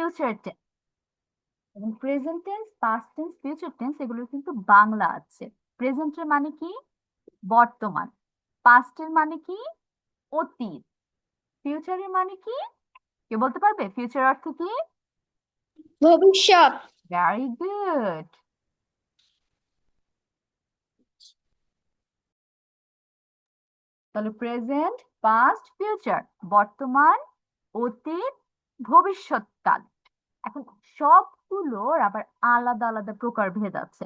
Future tense. এবং present tense, past tense, future tense এগুলোর কিন্তু বাংলা আছে। প্রেজেন্টের মানে কি? বর্তমান। পাস্টের মানে কি? অতীত। ফিউচারের মানে কি? কে বলতে পারবে ফিউচার অর্থ কি? ভবিষ্যৎ। Very good. তাহলে প্রেজেন্ট, পাস্ট, ফিউচার, বর্তমান, অতীত, ভবিষ্যৎকাল। এখন সবগুলোর আবার আলাদা আলাদা প্রকারভেদ আছে।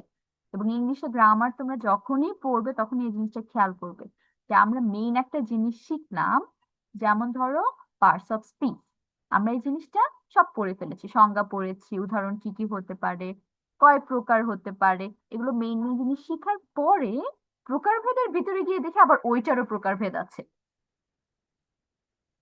এবং ইংলিশে গ্রামার তোমরা যখনই পড়বে তখন এই জিনিসটা খেয়াল করবে যে আমরা মেইন একটা জিনিস শিখলাম। যেমন ধরো পার্টস অফ স্পিচ, আমরা এই জিনিসটা সব পড়ে ফেলেছি, সংজ্ঞা পড়েছি, উদাহরণ কি কি হতে পারে, কয় প্রকার হতে পারে, এগুলো মেইন মেইন জিনিস শেখার পরে প্রকারভেদের ভিতরে গিয়ে দেখি আবার ওইটারও প্রকারভেদ আছে।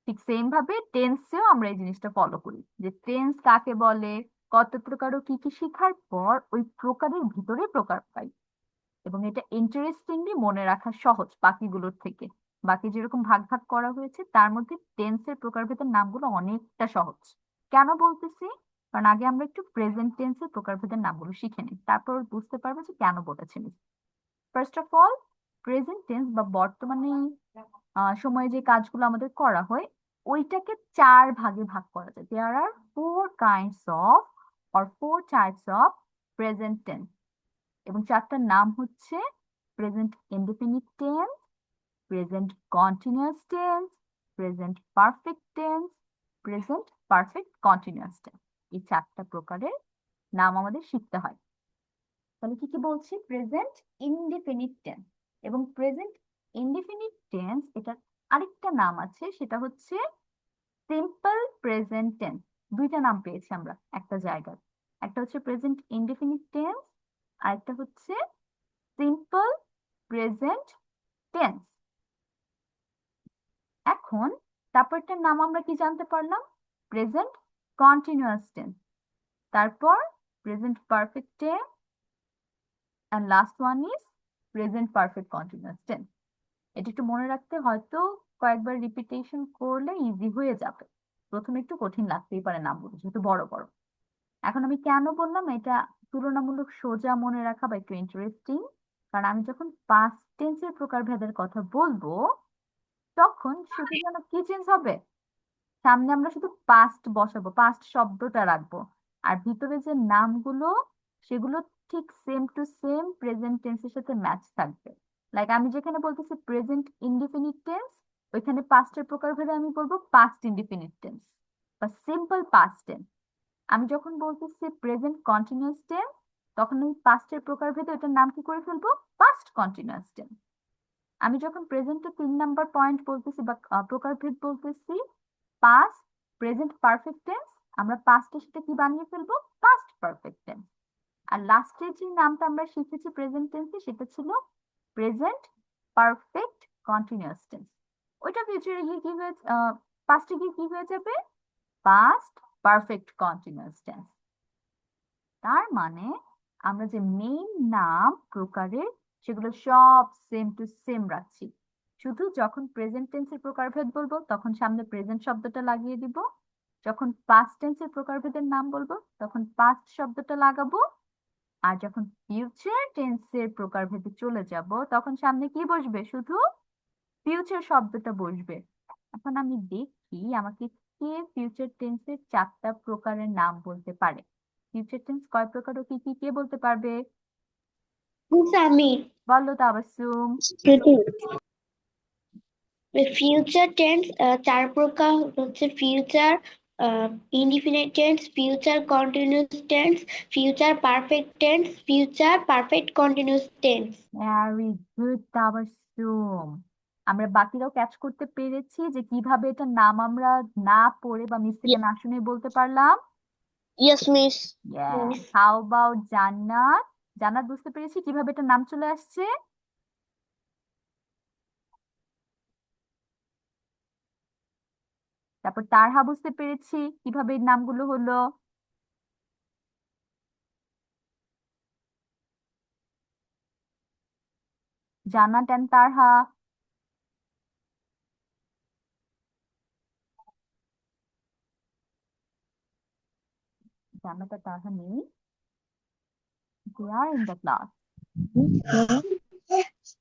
ঠিক সেম ভাবে টেন্সেও আমরা এই জিনিসটা ফলো করি যে টেন্স কাকে বলে, কত প্রকার ও কি কি শেখার পর ওই প্রকারের ভিতরে প্রকার পাই। এবং এটা ইন্টারেস্টিংলি মনে রাখা সহজ বাকিগুলোর থেকে। বাকি যেরকম ভাগ ভাগ করা হয়েছে তার মধ্যে টেন্সের প্রকারভেদের নামগুলো অনেকটা সহজ। কেন বলতেছি? কারণ আগে আমরা একটু প্রেজেন্ট টেন্সের প্রকারভেদের নামগুলো শিখে নিই, তারপর বুঝতে পারবে যে কেন বলেছি। First of all, present tense বা বর্তমানে সময়ে যে কাজগুলো আমাদের করা হয় ওইটাকে চার ভাগে ভাগ করা যায়। There are four kinds of or four types of present tense. এবং চারটার নাম হচ্ছে present indefinite tense, present continuous tense, present perfect tense, present perfect continuous tense. এই চারটা প্রকারের নাম আমাদের শিখতে হয়। তাহলে কি কি বলছি? Present indefinite tense. এবং প্রেজেন্ট ইনডেফিনিট টেন্স এটার আরেকটা নাম আছে, সেটা হচ্ছে সিম্পল প্রেজেন্ট টেন্স। দুইটা নাম পেয়েছি আমরা একটা জায়গায়, একটা হচ্ছে প্রেজেন্ট ইনডেফিনিট টেন্স, আরেকটা হচ্ছে সিম্পল প্রেজেন্ট টেন্স। এখন তারপরটার নাম আমরা কি জানতে পারলাম? প্রেজেন্ট কন্টিনিউয়াস টেন্স, তারপর present perfect tense, and last one is present perfect continuous tense. এটা একটু মনে রাখতে হয়তো কয়েকবার রিপিটেশন করলে ইজি হয়ে যাবে। প্রথমে একটু কঠিন লাগতেই পারে নামগুলো যেহেতু বড় বড়। এখন আমি কেন বললাম এটা তুলনামূলক সোজা মনে রাখা বা একটু ইন্টারেস্টিং? কারণ আমি যখন পাস্ট টেন্সের প্রকারভেদের কথা বলবো তখন শুধু যেন কি চেঞ্জ হবে, সামনে আমরা শুধু পাস্ট বসাবো, পাস্ট শব্দটা রাখবো, আর ভিতরে যে নামগুলো সেগুলো ঠিক সেম টু সেম প্রেজেন্ট টেন্সের সাথে ম্যাচ থাকবে। লাইক আমি যেখানে বলতেছি প্রেজেন্ট ইনডিফিনিট টেন্স, ওইখানে পাস্টের প্রকারভেদে আমি বলবো পাস্ট ইনডিফিনিট টেন্স বা সিম্পল পাস্ট টেন্স। আমি যখন বলতেছি প্রেজেন্ট কন্টিনিউয়াস টেন্স, তখন ওই পাস্টের প্রকারভেদে ওটার নাম কি করে ফেলবো? Past continuous tense. আমি যখন প্রেজেন্টে 3 নাম্বার পয়েন্ট বলতেছি বা প্রকারভেদ বলতেছি পাস্ট প্রেজেন্ট পারফেক্ট টেন্স, আমরা পাস্টে সেটা কি বানিয়ে ফেলবো? Past perfect tense. আর লাস্টে যে নামটা আমরা শিখেছি প্রেজেন্ট টেন্সে সেটা ছিল প্রেজেন্ট পারফেক্ট কন্টিনিউয়াস টেন্স। ওইটা ফিউচারে গিয়ে কি হয়ে পাস্টে গিয়ে কি হয়ে যাবে? Past perfect continuous tense. তার মানে আমরা যে মেইন নাম প্রকারের সেগুলো সব সেম টু সেম রাখছি। শুধু যখন প্রেজেন্ট টেন্সের প্রকারভেদ বলবো তখন সামনে প্রেজেন্ট শব্দটা লাগিয়ে দিব, যখন পাস্ট টেন্সের প্রকারভেদের নাম বলবো তখন পাস্ট শব্দটা লাগাবো, আর যখন ফিউচার টেন্সের প্রকারভেদে চলে যাব তখন সামনে কি বসবে? শুধু ফিউচার শব্দটা বসবে। এখন আমি দেখি আমাকে কে ফিউচার টেন্সের চারটা প্রকারের নাম বলতে পারে। ফিউচার টেন্স কয় প্রকার ও কি কি কে বলতে পারবে? আমি। বলো তাবাসসুম। ফিউচার টেন্স চার প্রকার হচ্ছে future indefinite tense, future continuous tense, future perfect tense, future perfect continuous tense. Very good Tabassum. আমরা বাকিরাও ক্যাচ করতে পেরেছি যে কিভাবে এটার নাম আমরা না পড়ে বা মিস থেকে না শুনে বলতে পারলাম। Yes miss. Yes. How about জান্নাত? জান্নাত বুঝতে পেরেছি কিভাবে এটার নাম চলে আসছে? তারপর তারহা বুঝতে পেরেছি কিভাবে এই নামগুলো হলো? জান্নাত এন্ড তারহা। জান্নাত আর তাহা নেই, they are in the class.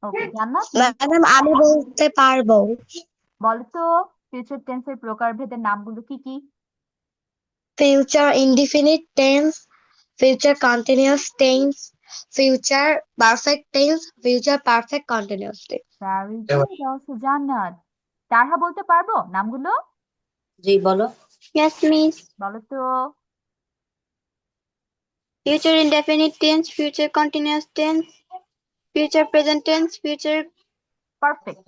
ওকে জান্নাত, ম্যাডাম আমি বলতে পারবো। বলো তো ফিউচার টেন্সের প্রকারভেদের নামগুলো কি কি? Future indefinite tense, future continuous tense, future perfect tense, future perfect continuous tense. Very good also জান্নাত। তারহা বলতে পারবো নামগুলো? জি বলো। Yes, miss. বলো তো। Future indefinite tense, future continuous tense, future present tense, future perfect.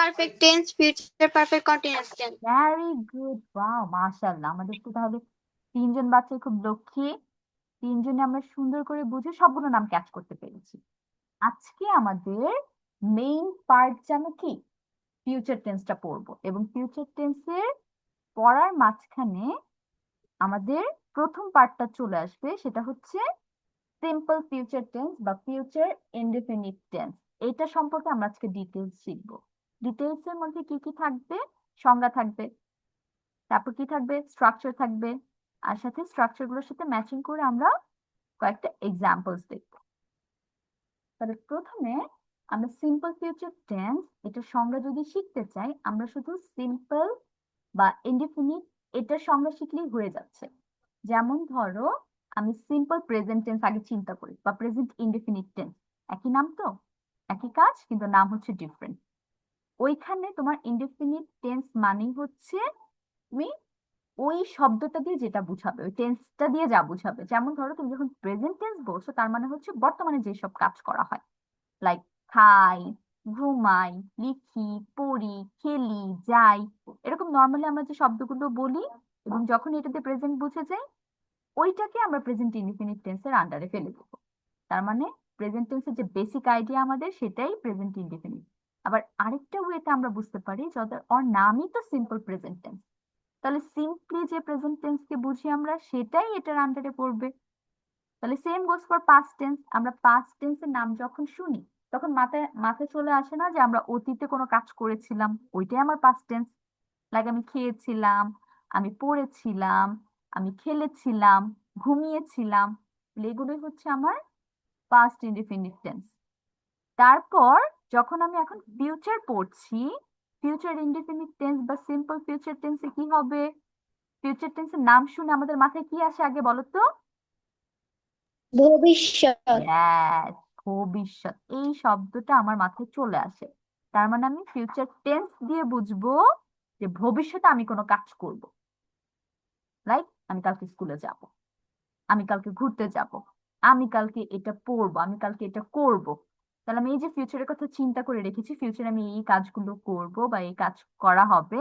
perfect tense, future perfect continuous tense. Very good, wow মাশাআল্লাহ। আমাদের তো তাহলে তিনজন বাচ্চা খুব লক্ষ্মী, তিনজনে আমরা সুন্দর করে বুঝে সবগুলো নাম ক্যাচ করতে পেরেছি। আজকে আমাদের মেইন পার্ট জানো কি? ফিউচার টেন্সটা পড়বো, এবং ফিউচার টেন্সের পড়ার মাঝখানে আমাদের প্রথম পার্টটা চলে আসবে, সেটা হচ্ছে সিম্পল ফিউচার টেন্স বা ফিউচার ইনডেফিনিট টেন্স। এটা সম্পর্কে আমরা আজকে ডিটেলস শিখবো। ডিটেলস এর মধ্যে কি কি থাকবে? সংজ্ঞা থাকবে, তারপর কি থাকবে? স্ট্রাকচার থাকবে, আর সাথে স্ট্রাকচার গুলোর সাথে ম্যাচিং করে আমরা কয়েকটা এক্সাম্পলস দেখবো। তাহলে প্রথমে আমরা সিম্পল ফিউচার টেন্স এটার সংজ্ঞা যদি শিখতে চাই, আমরা শুধু সিম্পল বা ইনডিফিনিট এটার সংজ্ঞা শিখলেই হয়ে যাচ্ছে। যেমন ধরো আমি সিম্পল প্রেজেন্ট টেন্স আগে চিন্তা করি, বা প্রেজেন্ট ইনডিফিনিট টেন্স, একই নাম তো, একই কাজ, কিন্তু নাম হচ্ছে ডিফারেন্ট। ওইখানে তোমার ইনডিফিনিট টেন্স মানেই হচ্ছে তুমি ওই শব্দটা দিয়ে যেটা বুঝাবে, ওই টেন্সটা দিয়ে যা বুঝাবে। যেমন ধরো তুমি যখন প্রেজেন্ট টেন্স বলছো, তার মানে হচ্ছে বর্তমানে যেসব কাজ করা হয়, লাইক খাই, ঘুমাই, লিখি, পড়ি, খেলি, যাই, এরকম নর্মালি আমরা যে শব্দগুলো বলি, এবং যখন এটাতে প্রেজেন্ট বুঝে যাই, ওইটাকে আমরা প্রেজেন্ট ইনডিফিনিট টেন্সের আন্ডারে ফেলে দেবো। তার মানে প্রেজেন্ট টেন্সের যে বেসিক আইডিয়া আমাদের, সেটাই প্রেজেন্ট ইনডিফিনিট। আবার আরেকটা ওয়েতে আমরা বুঝতে পারি, যাদের ওর নামই তো সিম্পল প্রেজেন্ট টেন্স, তাহলে সিম্পলি যে প্রেজেন্ট টেন্সকে বুঝি আমরা, সেটাই এটার আন্ডারে পড়বে। তাহলে same goes for past tense. আমরা পাস্ট টেন্সের নাম যখন শুনি, তখন মাথায় মাথায় চলে আসে না যে আমরা অতীতে কোনো কাজ করেছিলাম, ওইটাই আমার পাস্ট টেন্স। লাইক আমি খেয়েছিলাম, আমি পড়েছিলাম, আমি খেলেছিলাম, ঘুমিয়েছিলাম, এগুলোই হচ্ছে আমার পাস্ট ইনডিফিনিট টেন্স। তারপর যখন আমি এখন ফিউচার পড়ছি, ফিউচার ইনডিফিনিট টেন্স বা সিম্পল ফিউচার টেন্সে কি হবে? ফিউচার টেন্সের নাম শুনে আমাদের মাথায় কি আসে আগে বলো তো? ভবিষ্যৎ। Yes, ভবিষ্যৎ, এই শব্দটা আমার মাথায় চলে আসে। তার মানে আমি ফিউচার টেন্স দিয়ে বুঝবো যে ভবিষ্যতে আমি কোনো কাজ করব, লাইক আমি কালকে স্কুলে যাব, আমি কালকে ঘুরতে যাব, আমি কালকে এটা পড়বো, আমি কালকে এটা করব। তাহলে আমি এই যে ফিউচারের কথা চিন্তা করে রেখেছি, ফিউচারে আমি এই কাজগুলো করব বা এই কাজ করা হবে,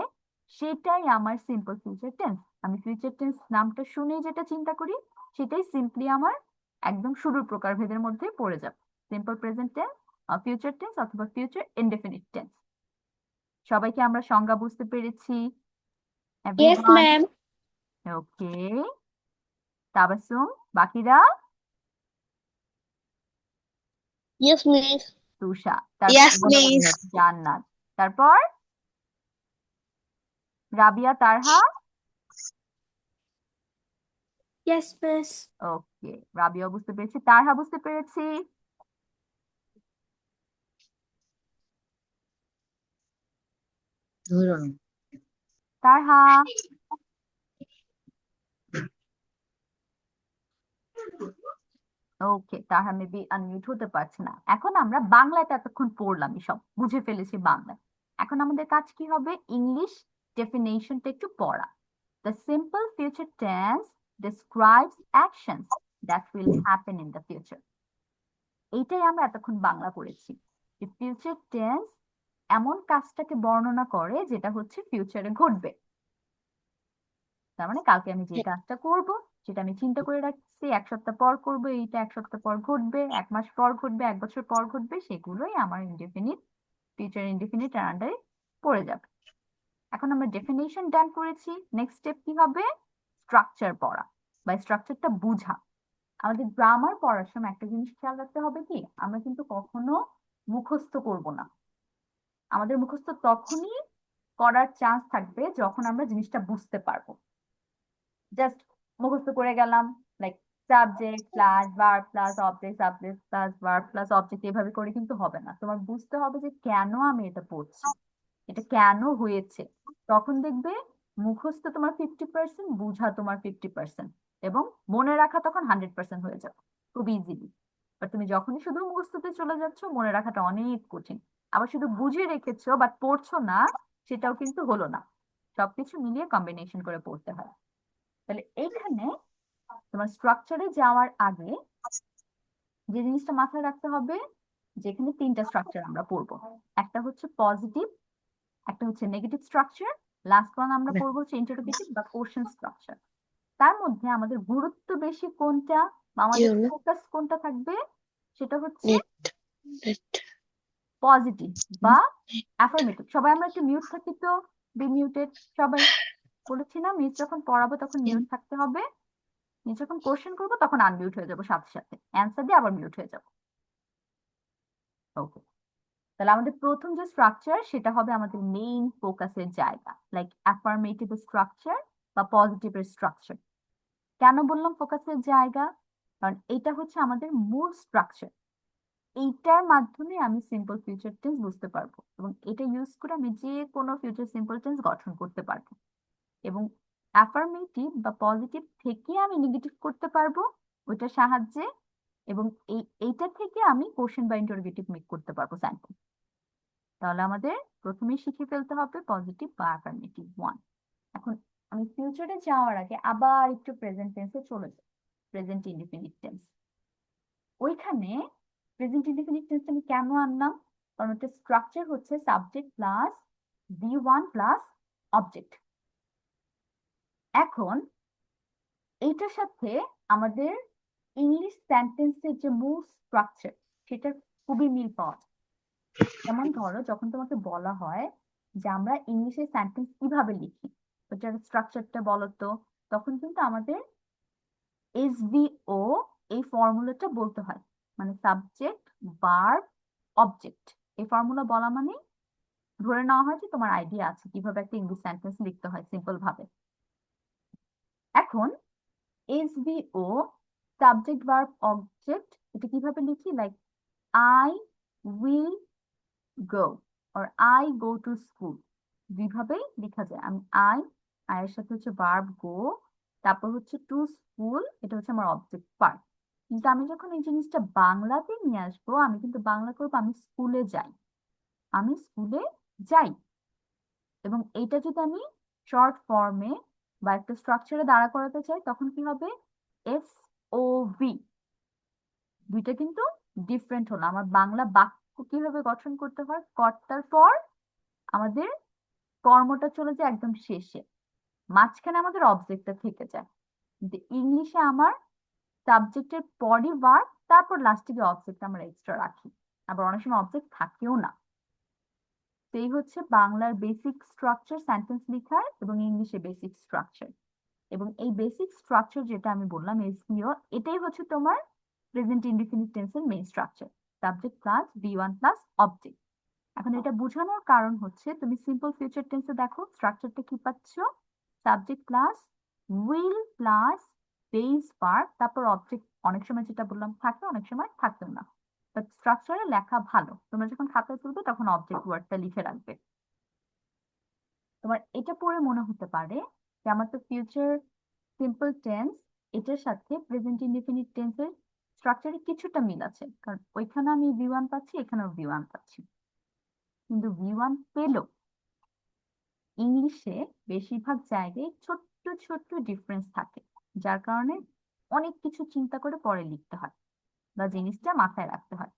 সেটাই আমার সিম্পল ফিউচার টেন্স। আমি ফিউচার টেন্স নামটা শুনেই যেটা চিন্তা করি, সেটাই সিম্পলি আমার একদম শুরুর প্রকারভেদের মধ্যে পড়ে যাবে, simple present tense, future tense অথবা ফিউচার ইনডেফিনিট টেন্স। সবাইকে আমরা সংজ্ঞা বুঝতে পেরেছি? Yes, everyone ma'am. ওকে? তাবাসসুম, বাকিরা? Yes, miss. তুষা, Yes, তারপর miss. জান্নাত, তারপর রাবিয়া, তারহা? Yes, miss. ওকে, রাবিয়া বুঝতে পেরেছি, তারহা বুঝতে পেরেছি। ধরুন তারহা? ওকে, তারহা মেবি আনমিউট হতে পারছে না। এখন আমরা বাংলায় তো এতক্ষণ পড়লাম, সব বুঝে ফেলেছি বাংলায়। এখন আমাদের কাজ কি হবে? ইংলিশ ডেফিনেশনটা একটু পড়া। The simple future tense describes actions that will happen in the future. এইটাই আমরা এতক্ষণ বাংলা পড়েছি। যে ফিউচার টেন্স এমন কাজটাকে বর্ণনা করে যেটা হচ্ছে ফিউচারে ঘটবে। তার মানে কালকে আমি যে কাজটা করব, যেটা আমি চিন্তা করে রাখছি 1 সপ্তাহ পর করব, এইটা 1 সপ্তাহ পর ঘটবে, 1 মাস পর ঘটবে, 1 বছর পর ঘটবে, সেগুলোই আমার ইনডেফিনিট, ফিউচার ইনডেফিনিট আন্ডারে পড়ে যাবে। এখন আমরা ডেফিনেশন ডান করেছি, নেক্সট স্টেপ কি হবে? স্ট্রাকচার পড়া বা স্ট্রাকচারটা বুঝা। আমাদের গ্রামার পড়ার সময় একটা জিনিস খেয়াল রাখতে হবে কি, আমরা কিন্তু কখনো মুখস্থ করব না। আমাদের মুখস্থ তখনই করার চান্স থাকবে যখন আমরা জিনিসটা বুঝতে পারবো। জাস্ট মুখস্থ করে গেলাম, like subject plus verb plus object, subject plus verb plus object, এভাবে করে কিন্তু হবে না। তোমার বুঝতে হবে যে কেন আমি এটা পড়ছি, এটা কেন হয়েছে। তখন দেখবে মুখস্থ তোমার 50%, বুঝা তোমার 50%, এবং মনে রাখা তখন 100% হয়ে যাবে খুব ইজিলি। বাট তুমি যখনই শুধু মুখস্থতে চলে যাচ্ছ, মনে রাখাটা অনেক কঠিন। আবার শুধু বুঝে রেখেছো বাট পড়ছো না, সেটাও কিন্তু হলো না। সবকিছু মিলিয়ে কম্বিনেশন করে পড়তে হয়। তাহলে এইখানে তোমার স্ট্রাকচারে যাওয়ার আগে যে জিনিসটা মাথায় রাখতে হবে, যেখানে তিনটা স্ট্রাকচার আমরা পড়বো। একটা হচ্ছে পজিটিভ, একটা হচ্ছে নেগেটিভ স্ট্রাকচার, লাস্ট ওয়ান আমরা পড়বো হচ্ছে ইন্টারোগেটিভ বা কোশ্চেন স্ট্রাকচার। তার মধ্যে আমাদের গুরুত্ব বেশি কোনটা বা আমাদের ফোকাস কোনটা থাকবে, সেটা হচ্ছে পজিটিভ বা অ্যাফার্মেটিভ। সবাই আমরা একটু মিউট থাকি তো, বি মিউটেড সবাই। বলেছি না, মিস যখন পড়াবো তখন মিউট থাকতে হবে, মিস যখন কোশ্চেন করবো তখন আনমিউট হয়ে যাবো, সাথে সাথে অ্যান্সার দিয়ে আবার মিউট হয়ে যাবো। ওকে, তাহলে আমাদের প্রথম যে স্ট্রাকচার সেটা হবে আমাদের মেইন ফোকাসের জায়গা, লাইক অ্যাফার্মেটিভ স্ট্রাকচার বা পজিটিভের স্ট্রাকচার। কেন বললাম ফোকাসের জায়গা? কারণ এটা হচ্ছে আমাদের মূল স্ট্রাকচার। এইটার মাধ্যমে আমি সিম্পল ফিউচার টেন্স বুঝতে পারবো, এবং এটা ইউজ করে আমি যে কোনো ফিউচার সিম্পল টেন্স গঠন করতে পারবো। এবং অ্যাফার্মেটিভ বা পজিটিভ থেকে আমি নেগেটিভ করতে পারবো ওইটার সাহায্যে, এবং এইটা থেকে আমি কোশ্চেন বা ইন্টারোগেটিভ মেক করতে পারবো সেন্টেন্স। তাহলে আমাদের প্রথমেই শিখে ফেলতে হবে পজিটিভ বা অ্যাফার্মেটিভ ওয়ান। এখন আমি ফিউচারে যাওয়ার আগে আবার একটু প্রেজেন্ট টেন্সে চলে যাই, প্রেজেন্ট ইনডিফিনিট টেন্স। ওইখানে প্রেজেন্ট ইনডিফিনিট টেন্স আমি কেন আনলাম? কারণ ওটা স্ট্রাকচার হচ্ছে subject plus V1 plus object. এখন এইটার সাথে আমাদের ইংলিশ সেন্টেন্সের যে মূল স্ট্রাকচার সেটার খুবই মিল পাওয়া যায়। যেমন ধরো, যখন তোমাকে বলা হয় যে আমরা ইংলিশে সেন্টেন্স কিভাবে লিখি, ওটার স্ট্রাকচারটা বলো তো, তখন কিন্তু আমাদের SVO এই ফর্মুলাটা বলতে হয়। মানে সাবজেক্ট ভার্ব অবজেক্ট, এই ফর্মুলা বলা মানে ধরে নেওয়া হয় যে তোমার আইডিয়া আছে কিভাবে একটা ইংলিশ সেন্টেন্স লিখতে হয় সিম্পল ভাবে। এখন SVO সাবজেক্ট ভার্ব অবজেক্ট, এটা কিভাবে লিখি? Like I will go or I go to school, দুইভাবেই লেখা যায়। আমি আয়ের সাথে হচ্ছে ভার্ব গো, তারপর হচ্ছে টু স্কুল, এটা হচ্ছে আমার অবজেক্ট পার্ট। কিন্তু আমি যখন এই জিনিসটা বাংলাতে নিয়ে আসবো, আমি কিন্তু বাংলা করবো আমি স্কুলে যাই, আমি স্কুলে যাই। এবং এইটা যদি আমি শর্ট ফর্মে বা একটা স্ট্রাকচারে দাঁড়া করাতে চাই, তখন কি হবে? SOV। দুইটা কিন্তু ডিফারেন্ট হলো। আমার বাংলা বাক্য কিভাবে গঠন করতে হয়, কর্তার পর আমাদের কর্মটা চলে যায় একদম শেষে, মাঝখানে আমাদের অবজেক্টটা থেকে যায়। কিন্তু ইংলিশে আমার সাবজেক্টের পরই ভার্ব, তারপর লাস্টে গিয়ে অবজেক্ট আমরা এক্সট্রা রাখি, আবার অনেক সময় অবজেক্ট থাকেও না। তো এই হচ্ছে বাংলার বেসিক স্ট্রাকচার সেন্টেন্স লেখার, এবং ইংলিশে বেসিক স্ট্রাকচার। এবং এই বেসিক স্ট্রাকচার যেটা আমি বললাম এসভিও, এটাই হচ্ছে তোমার প্রেজেন্ট ইনডিফিনিট টেন্সের main structure, subject plus V1 plus object. এখন এটা বোঝানোর কারণ হচ্ছে, তুমি সিম্পল ফিউচার টেন্সে দেখো স্ট্রাকচারটা কি পাচ্ছ, subject plus will plus base verb, তারপর অবজেক্ট। অনেক সময় যেটা বললাম থাকে, অনেক সময় থাকতেও না, বাট স্ট্রাকচারে লেখা ভালো। তোমরা যখন খাতায় তুলবে তখন অবজেক্ট ওয়ার্ডটা লিখে রাখবে। তোমার এটা পড়ে মনে হতে পারে যে আমার তো ফিউচার সিম্পল টেন্স, এটার সাথে প্রেজেন্ট ইনডিফিনিট টেন্সের স্ট্রাকচারে কিছুটা মিল আছে, কারণ ওইখানে আমি V1 পাচ্ছি, এখানেও V1 পাচ্ছি। কিন্তু V1 পেলেও ইংলিশে বেশিরভাগ জায়গায় ছোট্ট ছোট্ট ডিফারেন্স থাকে, যার কারণে অনেক কিছু চিন্তা করে পরে লিখতে হয় বা জিনিসটা মাথায় রাখতে হয়।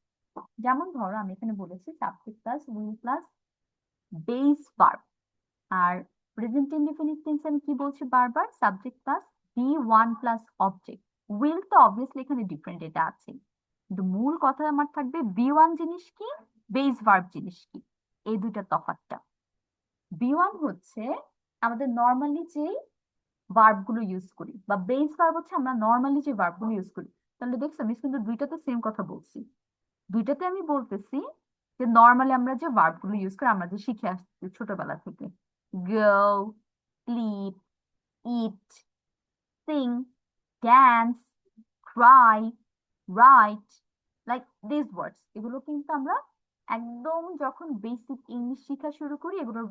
যেমন ধরো, আমি এখানে বলেছি subject plus will plus base verb, আর প্রেজেন্ট ইনডিফিনিট টেন্সে আমি কি বলছি বারবার, subject plus V1 plus object. Will তো অবভিয়াসলি এখানে ডিফারেন্ট, এটা আছে, কিন্তু মূল কথা আমার থাকবে V1 জিনিস কি, বেস ভার্ব জিনিস কি, এই দুইটা তফাৎটা। V1 হচ্ছে আমাদের নর্মালি যে ভার্ব গুলো ইউজ করি, বা বেস ভার্ব হচ্ছে আমরা নর্মালি যে ভার্ব গুলো ইউজ করি। তাহলে দেখছো আমি কিন্তু দুইটাতে সেম কথা বলছি, দুইটাতে আমি বলতেছি যে নর্মালি আমরা যে ভার্ব গুলো ইউজ করি, আমরা যে শিখে আসছি ছোটবেলা থেকে, go, sleep, eat, sing, dance, cry, write, like this words. এগুলো কিন্তু আমরা একদম যখন বেসিক ইংলিশ শেখা শুরু করি, এগুলো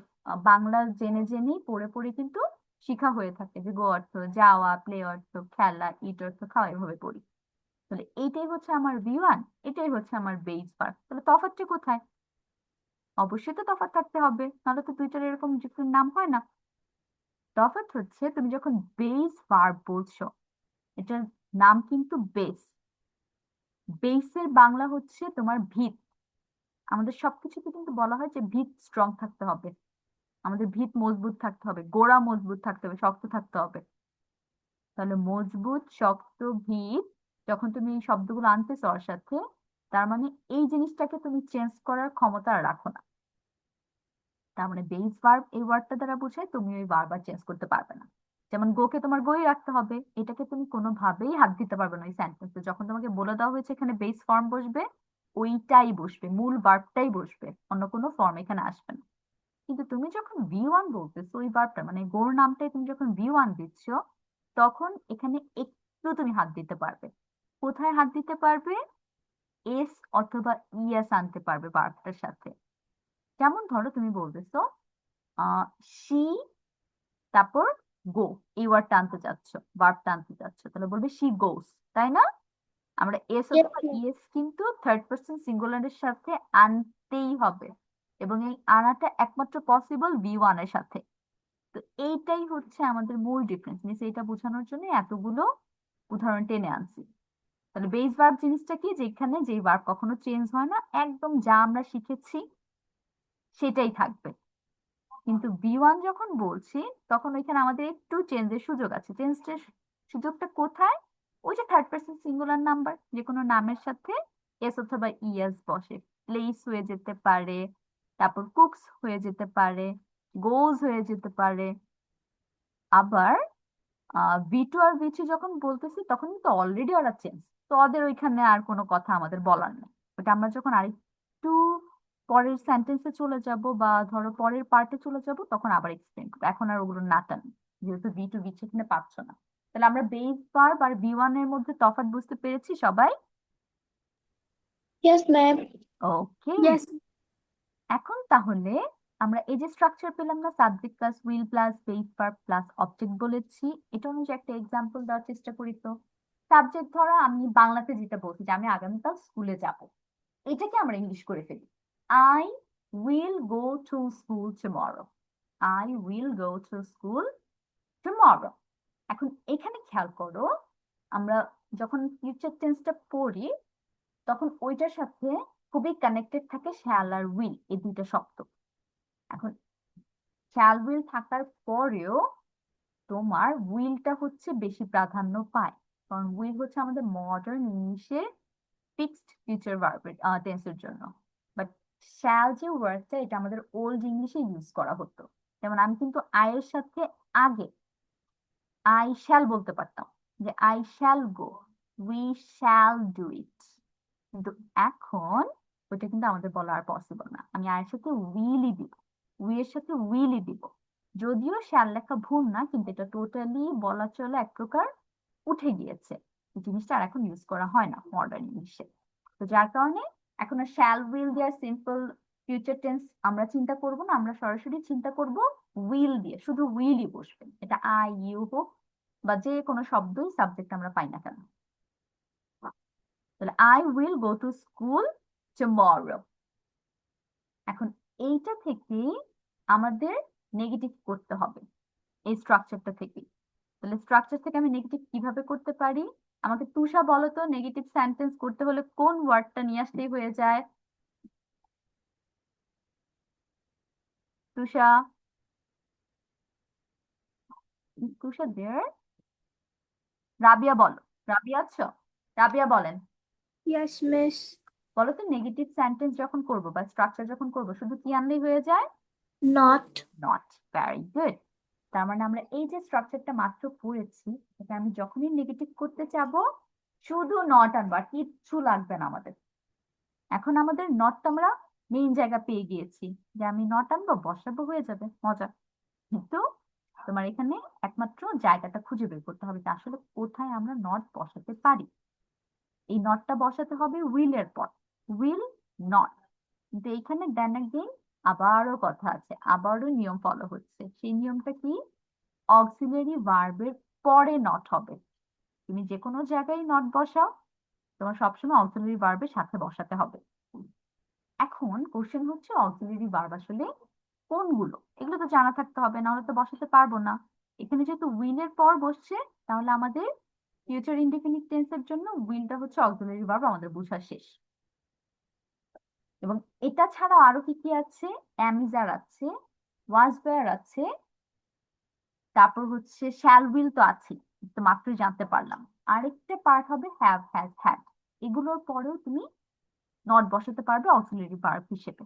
বাংলা জেনে জেনেই পড়ে পড়ে কিন্তু শেখা হয়ে থাকে, যে গো অর্থ যাওয়া, প্লে অর্থ খেলা, ইট অর্থ খাওয়া, এভাবে পড়ি। তাহলে এইটাই হচ্ছে আমার V1, এটাই হচ্ছে আমার বেস ভার্ব। তাহলে তফাৎটা কোথায়? অবশ্যই তো তফাৎ থাকতে হবে, নাহলে তো দুইটার এরকম ডিফারেন্ট নাম হয় না। তফাৎ হচ্ছে তুমি যখন বেস ভার্ব বলছো, এটার নাম কিন্তু বেস। বেসের বাংলা হচ্ছে তোমার ভিত। আমাদের সবকিছুতে কিন্তু বলা হয় যে ভিত স্ট্রং থাকতে হবে, আমাদের ভিত মজবুত থাকতে হবে, গোড়া মজবুত থাকতে হবে, শক্ত থাকতে হবে। তাহলে মজবুত, শক্ত, ভিত, যখন তুমি এই শব্দগুলো আনতেছো ওর সাথে, তার মানে এই জিনিসটাকে তুমি চেঞ্জ করার ক্ষমতা আর রাখো না। তার মানে বেস ভার্ব এই ওয়ার্ডটা দ্বারা বোঝায় তুমি ওই বারবার চেঞ্জ করতে পারবে না। যেমন গোকে তোমার গোই রাখতে হবে, এটাকে তুমি কোনোভাবেই হাত দিতে পারবে না ওই সেন্টেন্সে। যখন তোমাকে বলে দেওয়া হয়েছে এখানে বেস ফর্ম বসবে, ওইটাই বসবে, মূল ভার্বটাই বসবে, অন্য কোনো ফর্ম এখানে আসবে না। কিন্তু তুমি যখন V1 বলতেছো, ওই ভার্বটা মানে গোর নামটাই তুমি যখন V1 দিচ্ছ, তখন এখানে একটু তুমি হাত দিতে পারবে। কোথায় হাত দিতে পারবে? এস অথবা ইএস আনতে পারবে ভার্বটার সাথে। যেমন ধরো তুমি বলতেছো শি, তারপর গো, এই ওয়ার্ডটা আনতে চাচ্ছ, ভার্বটা আনতে চাচ্ছ, তাহলে বলবে শি গোস, তাই না? আমরা এস Yes, অথবা ma'am. ইএস কিন্তু থার্ড পারসন সিঙ্গুলারের সাথে আনতেই হবে, এবং এই আনাটা একমাত্র পসিবল V1 এর সাথে। তো এইটাই হচ্ছে আমাদের মূল ডিফারেন্স, মিস এইটা বোঝানোর জন্য এতগুলো উদাহরণ টেনে আনছি। তাহলে বেস ভার্ব জিনিসটা কি, যেখানে যেই ভার্ব কখনো চেঞ্জ হয় না, একদম যা আমরা শিখেছি সেটাই থাকবে। কিন্তু V1 যখন বলছি, তখন ওইখানে আমাদের একটু চেঞ্জের সুযোগ আছে। চেঞ্জের সুযোগটা কোথায়? ওই যে থার্ড পারসন সিঙ্গুলার নাম্বার, যে কোনো নামের সাথে এস অথবা ইএস বসে। প্লেস হয়ে যেতে পারে, তারপর কুকস হয়ে যেতে পারে, গোজ হয়ে যেতে পারে। আবার V2 আর V3 যখন বলতেছি, তখন কিন্তু অলরেডি ওরা চেঞ্জ, তো ওদের ওইখানে আর কোনো কথা আমাদের বলার নেই। ওটা আমরা যখন আরেকটু পরের সেন্টেন্সে চলে যাব, বা ধরো পরের পার্টে চলে যাব, তখন আবার এক্সপ্লেন করবো। এখন আর ওগুলো না টানি, যেহেতু V2 V3 এখানে পাচ্ছ না। তাহলে আমরা বেস ভার্ব আর V1 এর মধ্যে তফাৎ বুঝতে পেরেছি সবাই? Yes, ma'am. ওকে। Yes. এখন তাহলে আমরা এই যে স্ট্রাকচার পেলাম না, subject plus will plus base verb plus object বলেছি, এটা অনুযায়ী একটা এক্সাম্পল দেওয়ার চেষ্টা করি। তো সাবজেক্ট ধরো আমি বাংলাতে যেটা বলছি, যে আমি আগামীকাল স্কুলে যাব, এটাকে আমরা ইংলিশ করে ফেলি, I will go to school tomorrow. I will go to school tomorrow. এখন এখানে খেয়াল করো, আমরা যখন ফিউচার টেন্সটা পড়ি, তখন ওইটার সাথে খুবই কানেক্টেড থাকে শ্যাল আর উইল, এই দুইটা শব্দ। এখন শ্যাল উইল থাকার পরেও তোমার উইলটা হচ্ছে বেশি প্রাধান্য পায়, কারণ উইল হচ্ছে আমাদের মডার্ন ইংলিশে ফিক্সড ফিউচার ভার্বের টেন্সের জন্য। বাট শ্যাল যে ওয়ার্ডটা, এটা আমাদের ওল্ড ইংলিশে ইউজ করা হতো। যেমন আমি কিন্তু আই এর সাথে আগে আই শ্যাল বলতে পারতাম, যে I shall go, we shall do it. কিন্তু এখন ওইটা কিন্তু আমাদের বলা আর পসিবল না। আমি আয়ের সাথে উইলই দিব, উই এর সাথে উইলই দিব। যদিও শ্যাল লেখা ভুল না, কিন্তু এটা টোটালি বলা চলে এক প্রকার উঠে গিয়েছে, এই জিনিসটা আর এখন ইউজ করা হয় না মডার্ন ইংলিশে। তো যার কারণে এখন আর শ্যাল উইল দেওয়ার সিম্পল ফিউচার টেন্স আমরা চিন্তা করব না, আমরা সরাসরি চিন্তা করব উইল দিয়ে, শুধু উইলই বসবে। এটা আই ইউ হোক বা যে কোনো শব্দই সাবজেক্ট আমরা পাই না কেন। তাহলে I will go to school tomorrow. এখন এইটা থেকে আমাদের নেগেটিভ করতে হবে, এই স্ট্রাকচারটা থেকে। তাহলে স্ট্রাকচার থেকে আমি নেগেটিভ কিভাবে করতে পারি? আমাকে তুষা বলো তো, নেগেটিভ সেন্টেন্স করতে হলে কোন ওয়ার্ডটা নিয়ে আসলেই হয়ে যায়? তুষা, তুষা দেয়ার? রাবিয়া বলো, রাবিয়া আছো? রাবিয়া বলেন। Yes, miss. বলো তো, নেগেটিভ সেন্টেন্স যখন করব বা স্ট্রাকচার যখন করব, শুধু কি আনলেই হয়ে যায়? Not. নট। Very good. তার মানে আমরা এই যে স্ট্রাকচারটা মাত্র পড়েছি, এটা আমি যখনই নেগেটিভ করতে চাবো, শুধু নট আনবো, আর কিচ্ছু লাগবে না আমাদের। এখন আমাদের নটটা আমরা মেইন জায়গা পেয়ে গিয়েছি, যে আমি নট আনবো, বসাবো, হয়ে যাবে, মজা। কিন্তু তোমার এখানে একমাত্র জায়গাটা খুঁজে বের করতে হবে যে আসলে কোথায় আমরা নট বসাতে পারি। এই নটটা বসাতে হবে উইল এর পর, উইল নট। কিন্তু এইখানে দেন अगेन আবারও কথা আছে, আবারও নিয়ম ফলো হচ্ছে। সেই নিয়মটা কি? অক্সিলারি ভার্বের পরে নট হবে। তুমি যে কোনো জায়গায় নট বসাও, তোমার সবসময় অক্সিলারি ভার্বের সাথে বসাতে হবে। এখন কোশ্চেন হচ্ছে অক্সিলারি ভার্ব আসলে কোনগুলো, এগুলো তো জানা থাকতে হবে, নাহলে তো বসাতে পারবো না। এখানে যেহেতু উইল এর পর বসছে, তাহলে আমাদের ফিউচার ইনডিফিনিট টেন্সের জন্য উইলটা হচ্ছে অক্সিলারি ভার্ব, আমাদের বোঝা শেষ। এবং এটা ছাড়াও আরো কি কি আছে? অ্যামিজার আছে, ওয়াজ ওয়্যার আছে, তারপর হচ্ছে শ্যাল উইল তো আছে, তো মাত্রই জানতে পারলাম। আরেকটা পার্ট হবে হ্যাভ, হ্যাজ, হ্যাড। এগুলোর পরেও তুমি নট বসাতে পারবে অক্সিলারি ভার্ব হিসেবে।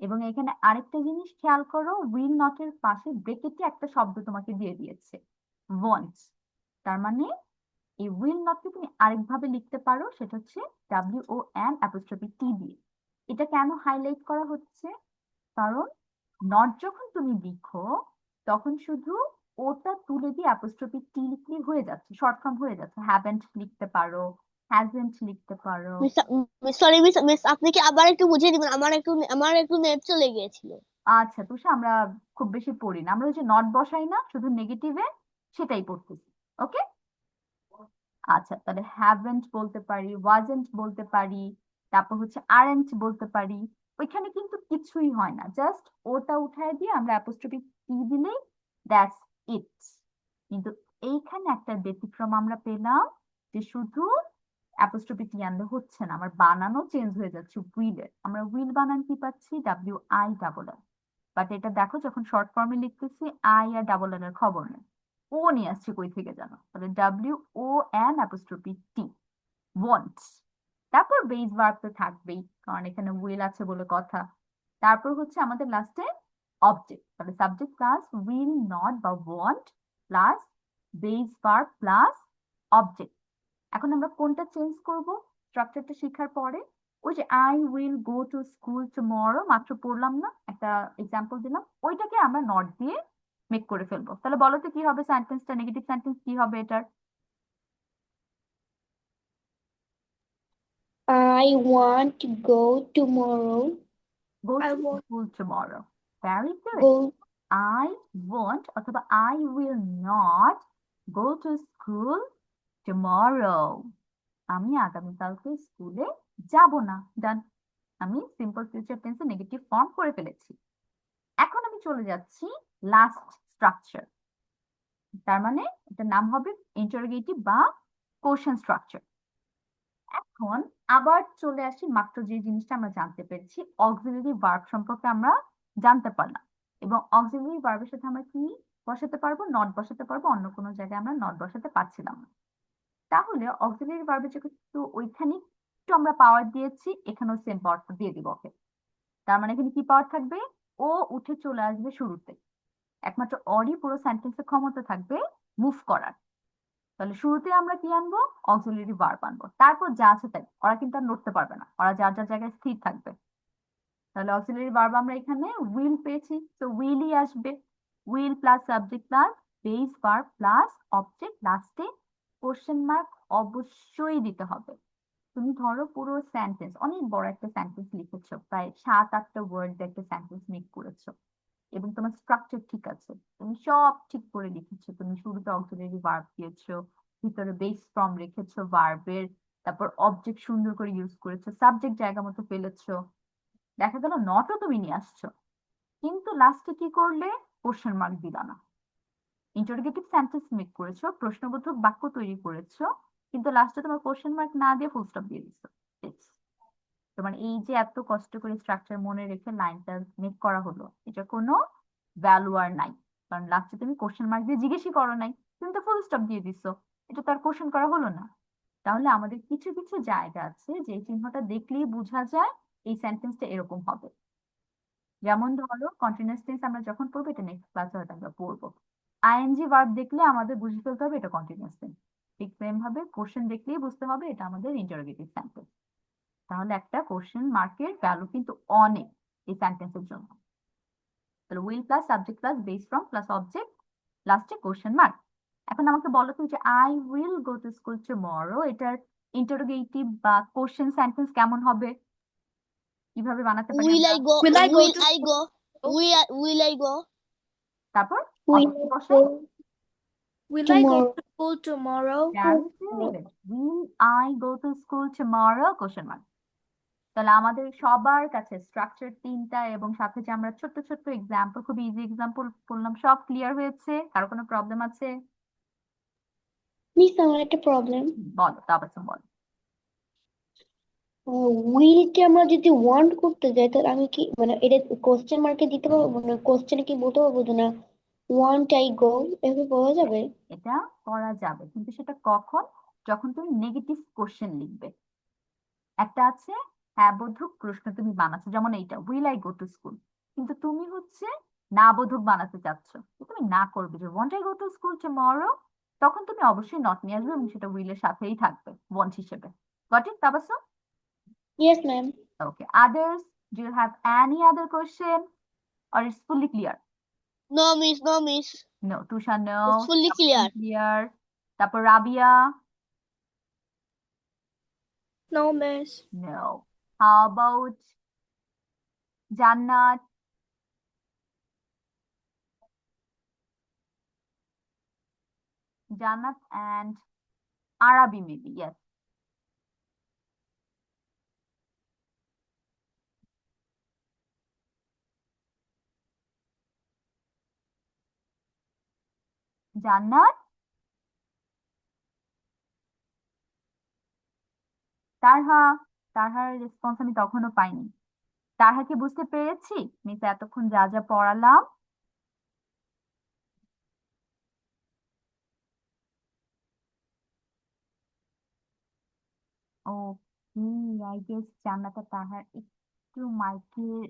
এবং এখানে আরেকটা জিনিস খেয়াল করো, উইল নটের পাশে ব্রেকেটে একটা শব্দ তোমাকে দিয়ে দিয়েছে, ওয়ান্টস। তার মানে এই উইল নটকে তুমি আরেকভাবে লিখতে পারো, সেটা হচ্ছে WON''T দিয়ে। এটা কেন হাইলাইট করা হচ্ছে? কারণ নট যখন তুমি লিখো, তখন শুধু ওটা তুলে দিয়ে টি লিখলে হয়ে যাচ্ছে, শর্ট ফর্ম হয়ে যাচ্ছে। হ্যাভেন্ট লিখতে পারো, হ্যাজেন্ট লিখতে পারো। মিস, সরি মিস, আপনি কি আবার একটু বুঝিয়ে দিবেন? আমার একটু নেট চলে গিয়েছিল। আচ্ছা তুষা, আমরা খুব বেশি পড়ি না, আমরা ওই যে নট বসাই না শুধু নেগেটিভে, সেটাই পড়তেছি। ওকে, আচ্ছা তাহলে হ্যাভেন্ট বলতে পারি, ওয়াজেন্ট বলতে পারি, তারপর হচ্ছে আরেন্ট বলতে পারি। ওইখানে কিন্তু কিছুই হয় না, জাস্ট ওটা উঠায় দিয়ে আমরা টি দিলেই দ্যাটস ইট। কিন্তু এইখানে একটা ব্যতিক্রম আমরা পেলাম, যে শুধু টি আনলে হচ্ছে না, আমার বানানো চেঞ্জ হয়ে যাচ্ছে উইলের। আমরা উইল বানান কি পাচ্ছি? WILL। বাট এটা দেখো যখন শর্ট ফর্মে লিখতেছি, আই আর ডাবল এর খবর নেই, ও নিয়ে আসছে কই থেকে জানো? তাহলে WON''T, ওয়ান্টস। তারপর বেস ভার্ব তো থাকবেই, কারণ এখানে উইল আছে বলে কথা। তারপর হচ্ছে আমাদের লাস্টে অবজেক্ট, তাহলে সাবজেক্ট প্লাস উইল নট বা want plus base verb plus object. এখন আমরা কোনটা চেঞ্জ করব স্ট্রাকচারটা শেখার পরে? ওই যে I will go to school tomorrow মাত্র পড়লাম না, একটা এক্সাম্পল দিলাম, ওইটাকে আমরা নট দিয়ে মেক করে ফেলবো। তাহলে বলো তো কি হবে সেন্টেন্সটা, নেগেটিভ সেন্টেন্স কি হবে এটার? I want to go tomorrow. Go I to want school tomorrow. Very good. Go. I want অথবা I will not go to school tomorrow. আমি আগামীকালকে স্কুলে যাব না। ডান। আমি সিম্পল ফিউচার টেন্সে নেগেটিভ ফর্ম করে ফেলেছি। এখন আমি চলে যাচ্ছি লাস্ট স্ট্রাকচার, তার মানে এটার নাম হবে ইন্টারোগেটিভ বা কোশ্চেন স্ট্রাকচার। এখন আবার চলে আসি, মাত্র যে জিনিসটা আমরা জানতে পেরেছি, অক্সিলারি ভার্ব সম্পর্কে আমরা জানতে পারলাম। এবং অক্সিলারি ভার্বের সাথে আমরা কি বসাতে পারবো? নট বসাতে পারবো, অন্য কোনো জায়গায় আমরা নট বসাতে পারছিলাম না। তাহলে অক্সিলারি ভার্বের যেহেতু ওইখানে একটু আমরা পাওয়ার দিয়েছি, এখানেও সেম পাওয়ারটা দিয়ে দিব ওকে। তার মানে এখানে কি পাওয়ার থাকবে? ও উঠে চলে আসবে শুরুতে, একমাত্র অরই পুরো সেন্টেন্সের ক্ষমতা থাকবে মুভ করার। তাহলে শুরুতে আমরা কি আনবো? অক্সিলারি ভার্ব আনবো, তারপর যা আছে তাই, ওরা কিন্তু আর নড়তে পারবে না, ওরা যার যার জায়গায় স্থির থাকবে। তাহলে অক্সিলারি ভার্ব আমরা এখানে উইল পেয়েছি, তো উইলই আসবে। Will plus subject plus base verb plus object, লাস্টে কোশ্চেন মার্ক অবশ্যই দিতে হবে। তুমি ধরো পুরো সেন্টেন্স, অনেক বড় একটা সেন্টেন্স লিখেছো, প্রায় 7-8টা ওয়ার্ড দিয়ে একটা সেন্টেন্স মেক করেছো, এবং তোমার স্ট্রাকচার ঠিক আছে, তুমি সব ঠিক করে লিখেছো, তুমি শুরুতে অক্সিলারি ভার্ব দিয়েছো, ভিতরে বেস ফর্ম রেখেছো ভার্বের, তারপর অবজেক্ট সুন্দর করে ইউজ করেছো, সাবজেক্ট জায়গা মতো ফেলেছো, দেখা গেল নটও তুমি নিয়ে আসছো, কিন্তু লাস্টে কি করলে? কোশ্চেন মার্ক দিলা না। ইন্টারোগেটিভ সেন্টেন্স মেক করেছো, প্রশ্নবোধক বাক্য তৈরি করেছো, কিন্তু লাস্টে তোমার কোশ্চেন মার্ক না দিয়ে ফুল স্টপ দিয়ে দিছো। তোমার এই যে এত কষ্ট করে স্ট্রাকচার মনে রেখে লাইনটা মেক করা হলো, এটা কোনো ভ্যালু আর নাই, কারণ লাস্টে তুমি কোশ্চেন মার্ক দিয়ে জিজ্ঞেসই করো নাই, তুমি তো ফুল স্টপ দিয়ে দিছো, এটা তো আর কোশ্চেন করা হলো না। তাহলে আমাদের কিছু কিছু জায়গা আছে যে চিহ্নটা দেখলেই বোঝা যায় এই সেন্টেন্সটা এরকম হবে। যেমন ধরো কন্টিনিউয়াস টেন্স আমরা যখন পড়বো, এটা নেক্সট ক্লাসে হয়তো আমরা পড়বো, আইএনজি ভার্ব দেখলে আমাদের বুঝে ফেলতে হবে এটা কন্টিনিউয়াস টেন্স, ঠিক সেম ভাবে কোশ্চেন দেখলেই বুঝতে হবে এটা আমাদের ইন্টারোগেটিভ সেন্টেন্স। তাহলে একটা কোশ্চেন মার্কের ভ্যালু কিন্তু অনেক এই সেন্টেন্সের জন্য। তাহলে will plus subject plus base form plus object লাস্টে কোশ্চেন মার্ক। এখন আমাকে বলো তো যে I will go to school tomorrow, এটার ইন্টারোগেটিভ বা কোশ্চেন সেন্টেন্স কেমন হবে, কিভাবে বানাতে পারি Will আমরা? I go? Will I go Will to I go? Will I go? তারপর Will অপশন বসে go Will I go tomorrow. to school tomorrow? very good. Will I go to school tomorrow? Question mark. তাহলে আমাদের সবার কাছে structure তিনটা এবং সাথে যে আমরা ছোট্ট ছোট্ট এক্সাম্পল, খুব ইজি এক্সাম্পল বললাম, সব ক্লিয়ার হয়েছে? কারো কোনো প্রবলেম আছে? মিস আমার একটা প্রবলেম, বলো, তাবাসসুম বলো। উইলকে আমরা যদি ওয়ান্ট করতে যাই তাহলে আমি কি মানে এটা কোশ্চেন মার্কে দিতে পারবো না, কোশ্চেনে কি বলতে পারবো যে না ওয়ান্ট আই গো, এভাবে বলা যাবে? এটা করা যাবে, কিন্তু সেটা কখন? যখন তুমি নেগেটিভ কোশ্চেন লিখবে। একটা আছে হ্যাঁ বোধক প্রশ্ন তুমি বানাচ্ছো, যেমন এইটা will I go to school, কিন্তু তুমি হচ্ছে না বোধক বানাতে চাচ্ছ, তো তুমি না করবে যে want I go to school tomorrow, তখন তুমি অবশ্যই নট নিয়ে আসবে এবং সেটা উইলের সাথেই থাকবে ওয়ান্ট হিসেবে। Got it Tabassum? Yes ma'am. Okay. Others, do you have any other question or it's fully clear? No, miss. No, miss. No. Tusha, no. It's fully Tabassum, clear. clear. তারপর Rabia? No, miss. No. How about Jannat? Jannat and Arabi maybe, yes. Jannat? Tarha? তারহার response আমি তখনও পাইনি। তারহা কি বুঝতে পেরেছি miss এতক্ষণ যা যা পড়ালাম? ওকে, আই গেস জান্নাত আর তাহার একটু মাইকের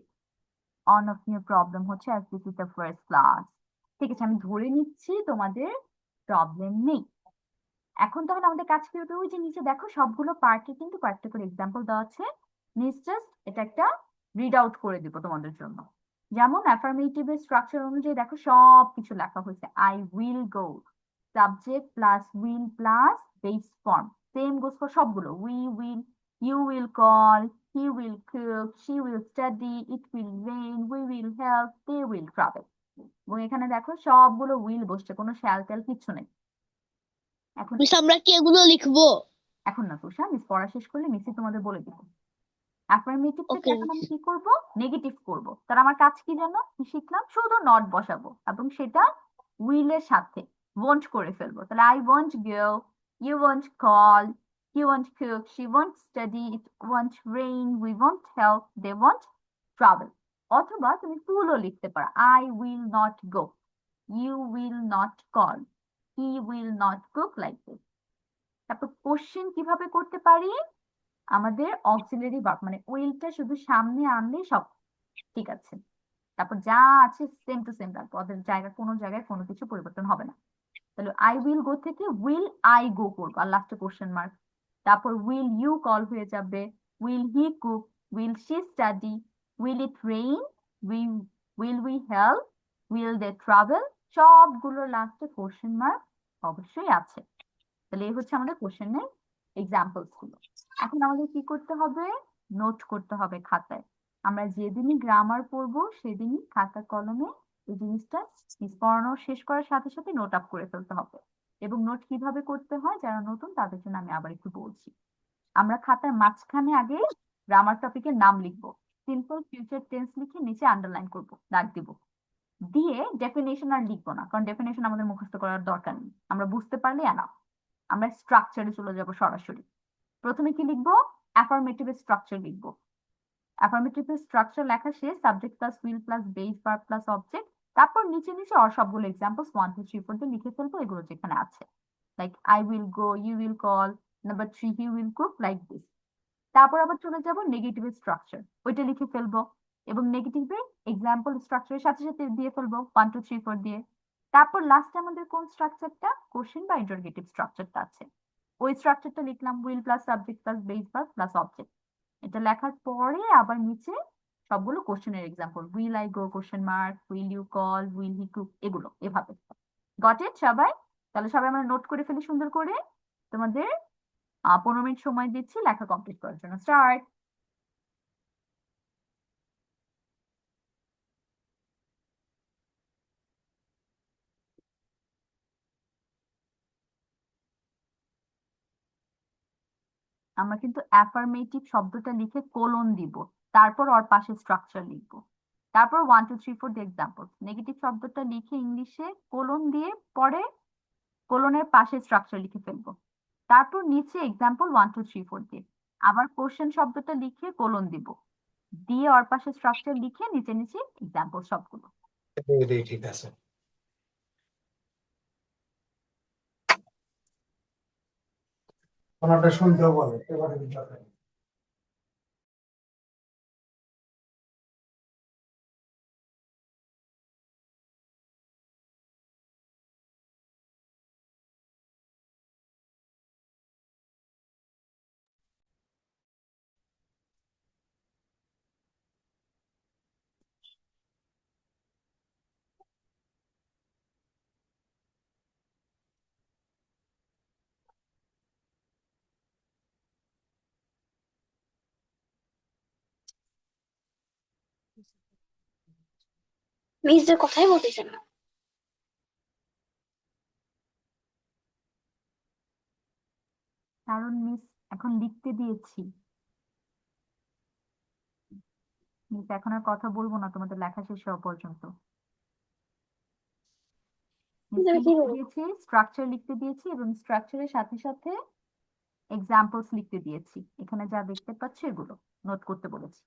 অন অফ নিয়ে প্রবলেম হচ্ছে, as this is the first class. ঠিক আছে, আমি ধরে নিচ্ছি তোমাদের প্রবলেম নেই। এখন তাহলে আমাদের কাজ কি হবে, ওই যে নিচে দেখো সবগুলো পার্টে কিন্তু কয়েকটা করে এক্সাম্পল দেওয়া আছে, জাস্ট এটা একটা রিড আউট করে দিব তোমাদের জন্য। যেমন অ্যাফার্মেটিভের স্ট্রাকচার অনুযায়ী দেখো সব কিছু লেখা হয়েছে, I will go, subject plus will plus base form, same goes for সবগুলো, we will, you will call, he will cook, she will study, it will rain, we will help, they will travel. এবং এখানে দেখো সবগুলো will বসছে, কোনো shall ত্যাল কিচ্ছু নেই। এখন মিস আমরা কি এগুলো লিখবো? এখন না তুষার, মিস পড়া শেষ করলে মিসই তোমাদের বলে দিব। অ্যাফার্মেটিভ থেকে Okay, এখন আমি miss. কি করব, নেগেটিভ করব। তার আমার কাজ কি জানো, কি শিখলাম, শুধু নট বসাবো এবং সেটা উইলের সাথে ওয়ান্ট করে ফেলবো। তাহলে I want go, you want call, he want cook, she want study, it want rain, we want help, they want travel. অথবা তুমি ফুলও লিখতে পারো, I will not go, you will not call, he will not cook, like this. তারপর question কিভাবে করতে পারি, আমাদের অক্সিলারি ভার্ব মানে উইলটা শুধু সামনে আনলেই সব ঠিক আছে, তারপর যা আছে সেম টু সেম রাখবো, ওদের জায়গা কোনো জায়গায় কোনো কিছু পরিবর্তন হবে না। তাহলে আই উইল গো থেকে উইল আই গো করবো আর লাস্টে কোশ্চেন মার্ক। তারপর উইল ইউ কল হয়ে যাবে, will he cook, will she study, will it rain, will we help, will they travel, সবগুলো লাস্টে কোশ্চেন মার্ক অবশ্যই আছে। তাহলে এই হচ্ছে আমাদের কোশ্চেনের এক্সাম্পলস গুলো। এখন আমাদের কি করতে হবে, নোট করতে হবে খাতায়। আমরা যেদিনই গ্রামার পড়বো সেদিনই খাতা কলমে এই জিনিসটা পড়ানো শেষ করার সাথে সাথে নোট আপ করে ফেলতে হবে। এবং নোট কিভাবে করতে হয় যারা নতুন তাদের জন্য আমি আবার একটু বলছি। আমরা খাতার মাঝখানে আগে গ্রামার টপিকের নাম লিখবো, সিম্পল ফিউচার টেন্স লিখে নিচে আন্ডারলাইন করবো, দাগ দিব, দিয়ে ডেফিনেশন আর লিখবো না, কারণ ডেফিনেশন আমাদের মুখস্থ করার দরকার নেই, আমরা বুঝতে পারলে এনাফ। আমরা স্ট্রাকচারে চলে যাব সরাসরি। প্রথমে কি লিখবো, অ্যাফার্মেটিভ স্ট্রাকচার লিখবো। অ্যাফার্মেটিভ স্ট্রাকচার লেখা শেষ, subject plus will plus base verb plus object, তারপর নিচে নিচে আর সবগুলো এক্সাম্পলস 1 2 3 4 দিয়ে লিখে ফেলবো, এগুলো যেখানে আছে, like I will go, you will call, number 3 he will cook, like this. তারপর আবার চলে যাব নেগেটিভ স্ট্রাকচার, ওইটা লিখে ফেলবো এবং নেগেটিভের এক্সাম্পল স্ট্রাকচারের সাথে সাথে দিয়ে ফেলবো 1 2 3 4 দিয়ে। তারপর লাস্টে আমাদের কোন স্ট্রাকচারটা, কোশ্চেন বা ইন্টারোগেটিভ স্ট্রাকচারটা আছে, ওই স্ট্রাকচারটা লিখলাম, will plus subject plus base verb plus object. এটা লেখার পরে আবার নিচে সবগুলো কোশ্চেনের example, will I go question mark, will you call, will he cook, এগুলো এভাবে গট ইট সবাই? তাহলে সবাই আমরা নোট করে ফেলি সুন্দর করে। তোমাদের 15 মিনিট সময় দিচ্ছি লেখা কমপ্লিট করার জন্য। স্টার্ট। আমরা কিন্তু অ্যাফার্মেটিভ শব্দটা লিখে কোলন দিব, তারপর ওর পাশে স্ট্রাকচার লিখবো, তারপর 1 2 3 4 দিয়ে এক্সাম্পল। নেগেটিভ শব্দটা লিখে ইংলিশে কোলন দিয়ে পরে কোলনের পাশে স্ট্রাকচার লিখে ফেলবো, তারপর নিচে এক্সাম্পল 1 2 3 4 দিয়ে। আবার কোশ্চেন শব্দটা লিখে কোলন দিব, দিয়ে ওর পাশে স্ট্রাকচার লিখে নিচে নিচে এক্সাম্পল সবগুলো। ঠিক আছে। ওনাটা শুনতেও বলে এবারে দরকার। মিসদের কথাই বলতেছেন না। কারণ মিস এখন লিখতে দিয়েছি, মিস এখন আর কথা বলবো না তোমাদের লেখা শেষ হওয়া পর্যন্ত। মিস কি কি লিখতে বলবো? দিয়েছি? স্ট্রাকচার লিখতে দিয়েছি এবং স্ট্রাকচারের সাথে সাথে এক্সাম্পলস লিখতে দিয়েছি। এখানে যা দেখতে পাচ্ছ এগুলো নোট করতে বলেছি।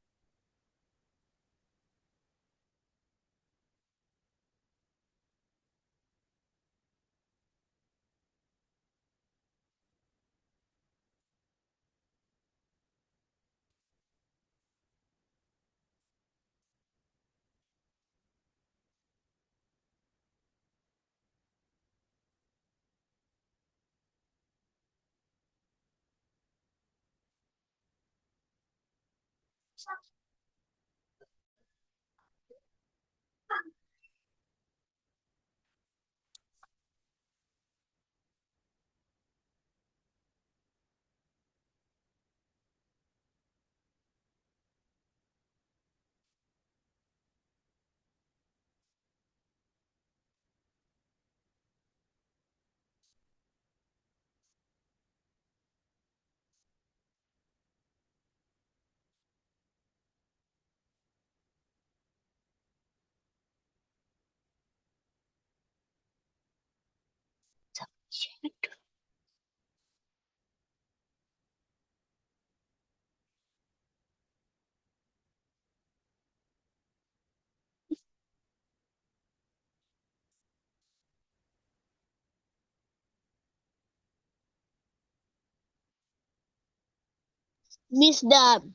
Miss done.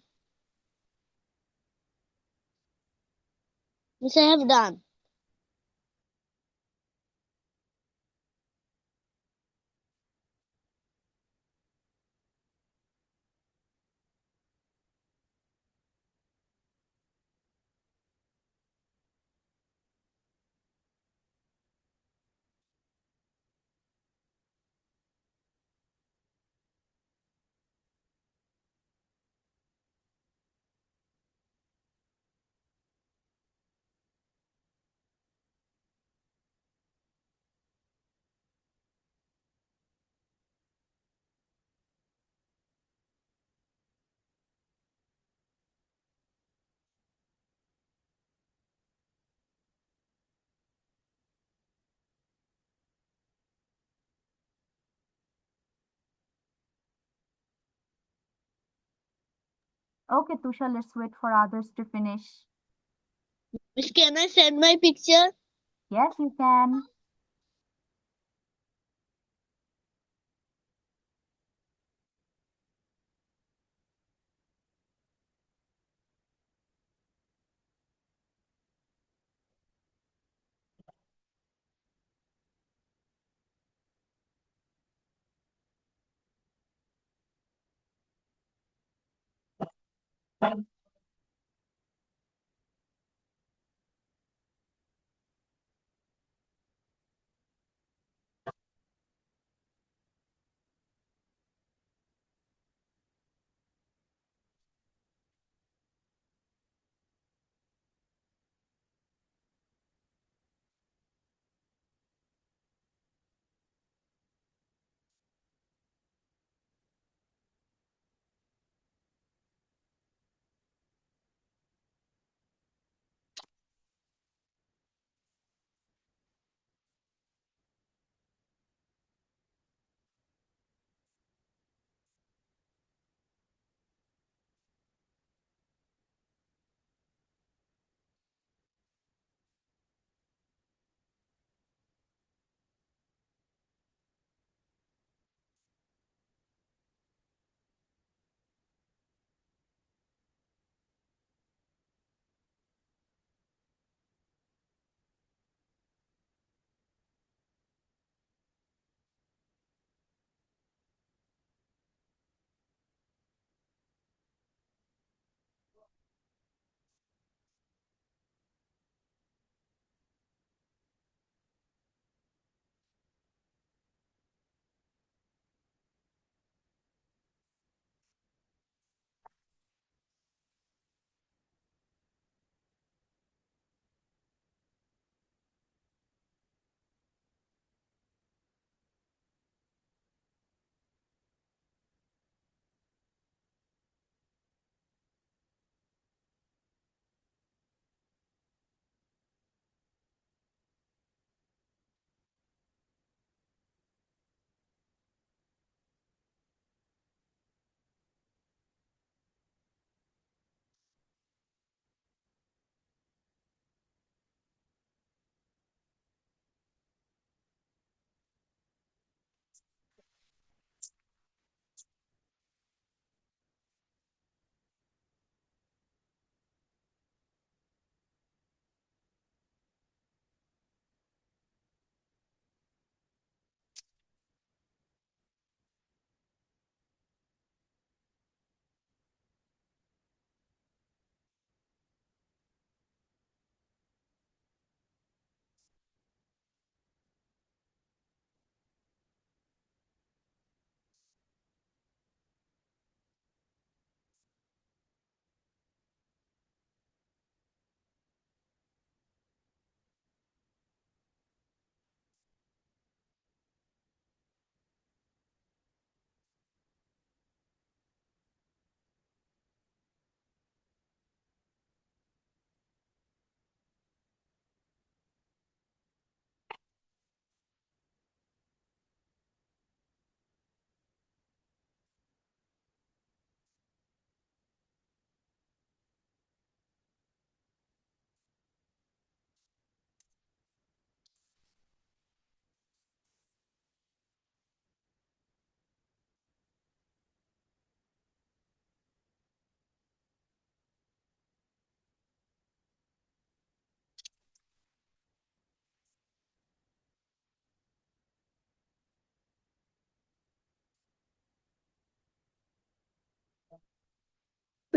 Miss I have done. Okay, Tusha, let's wait for others to finish. Miss, can I send my picture? Yes, you can.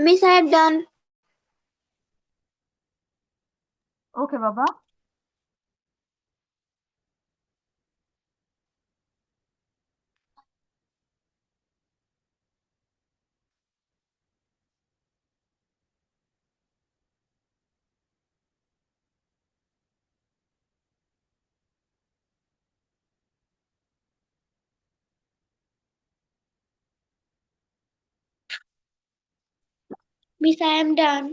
Miss, I have done. ওকে বাবা। Miss, I am done.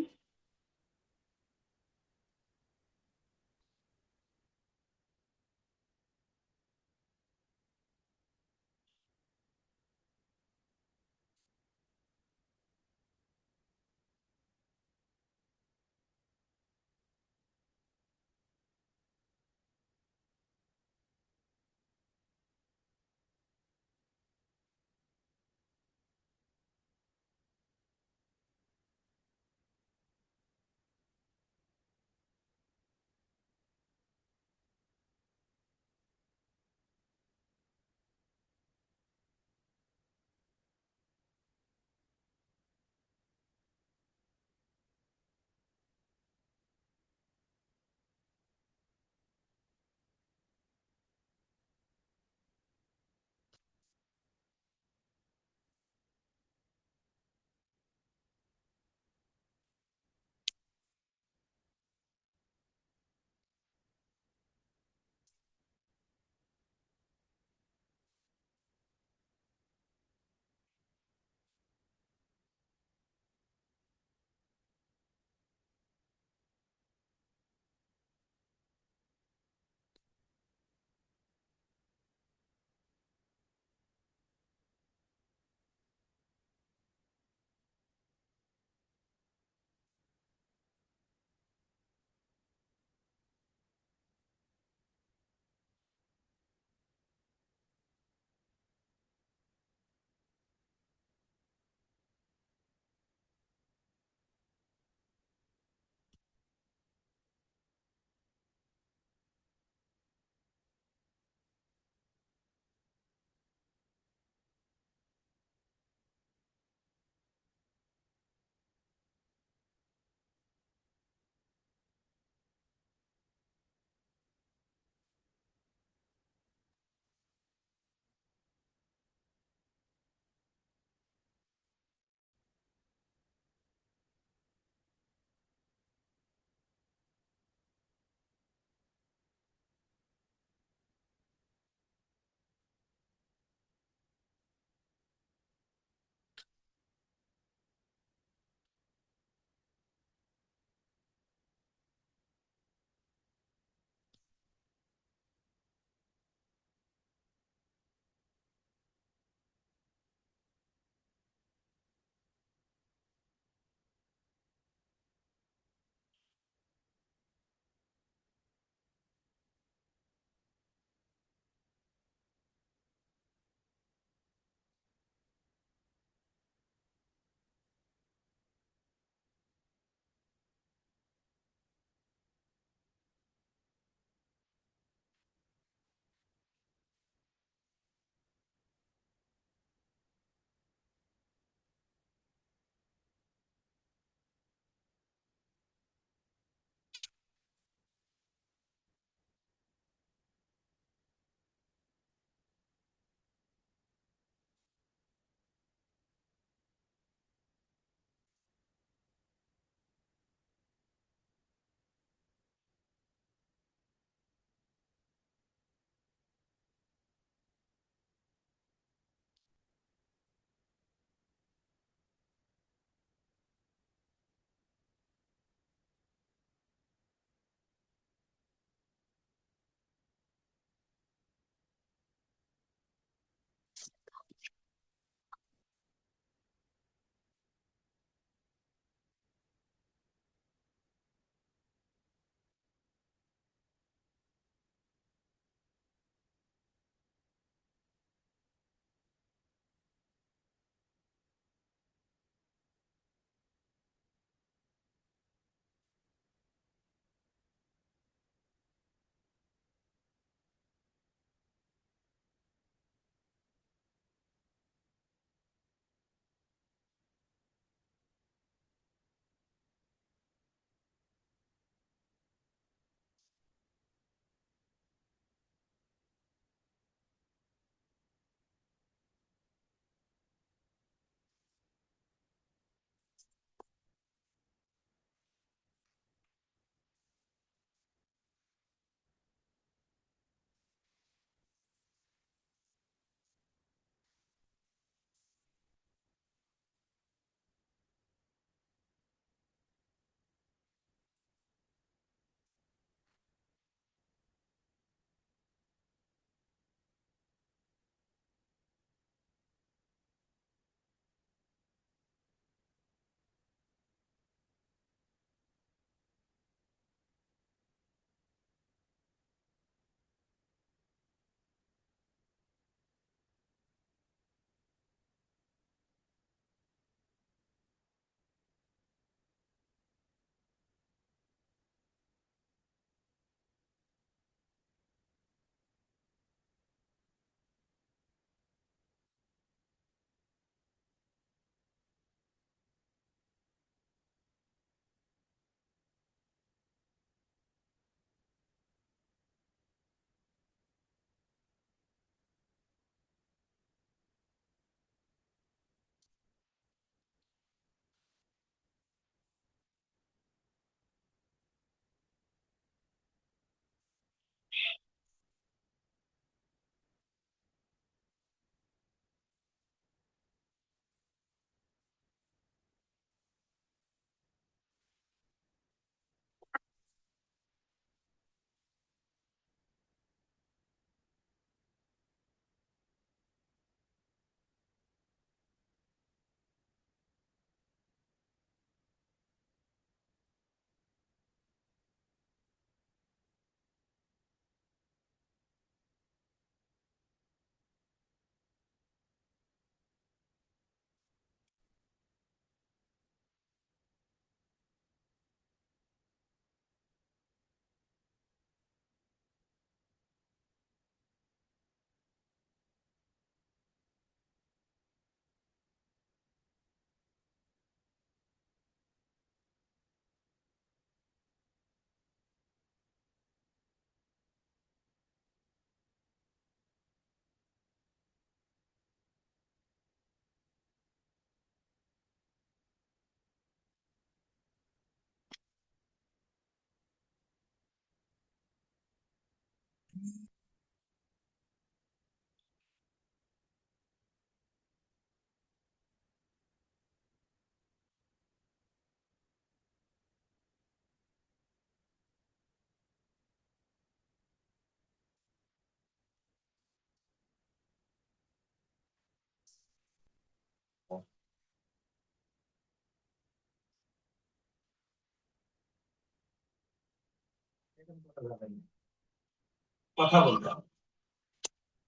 কথা বলতে হবে,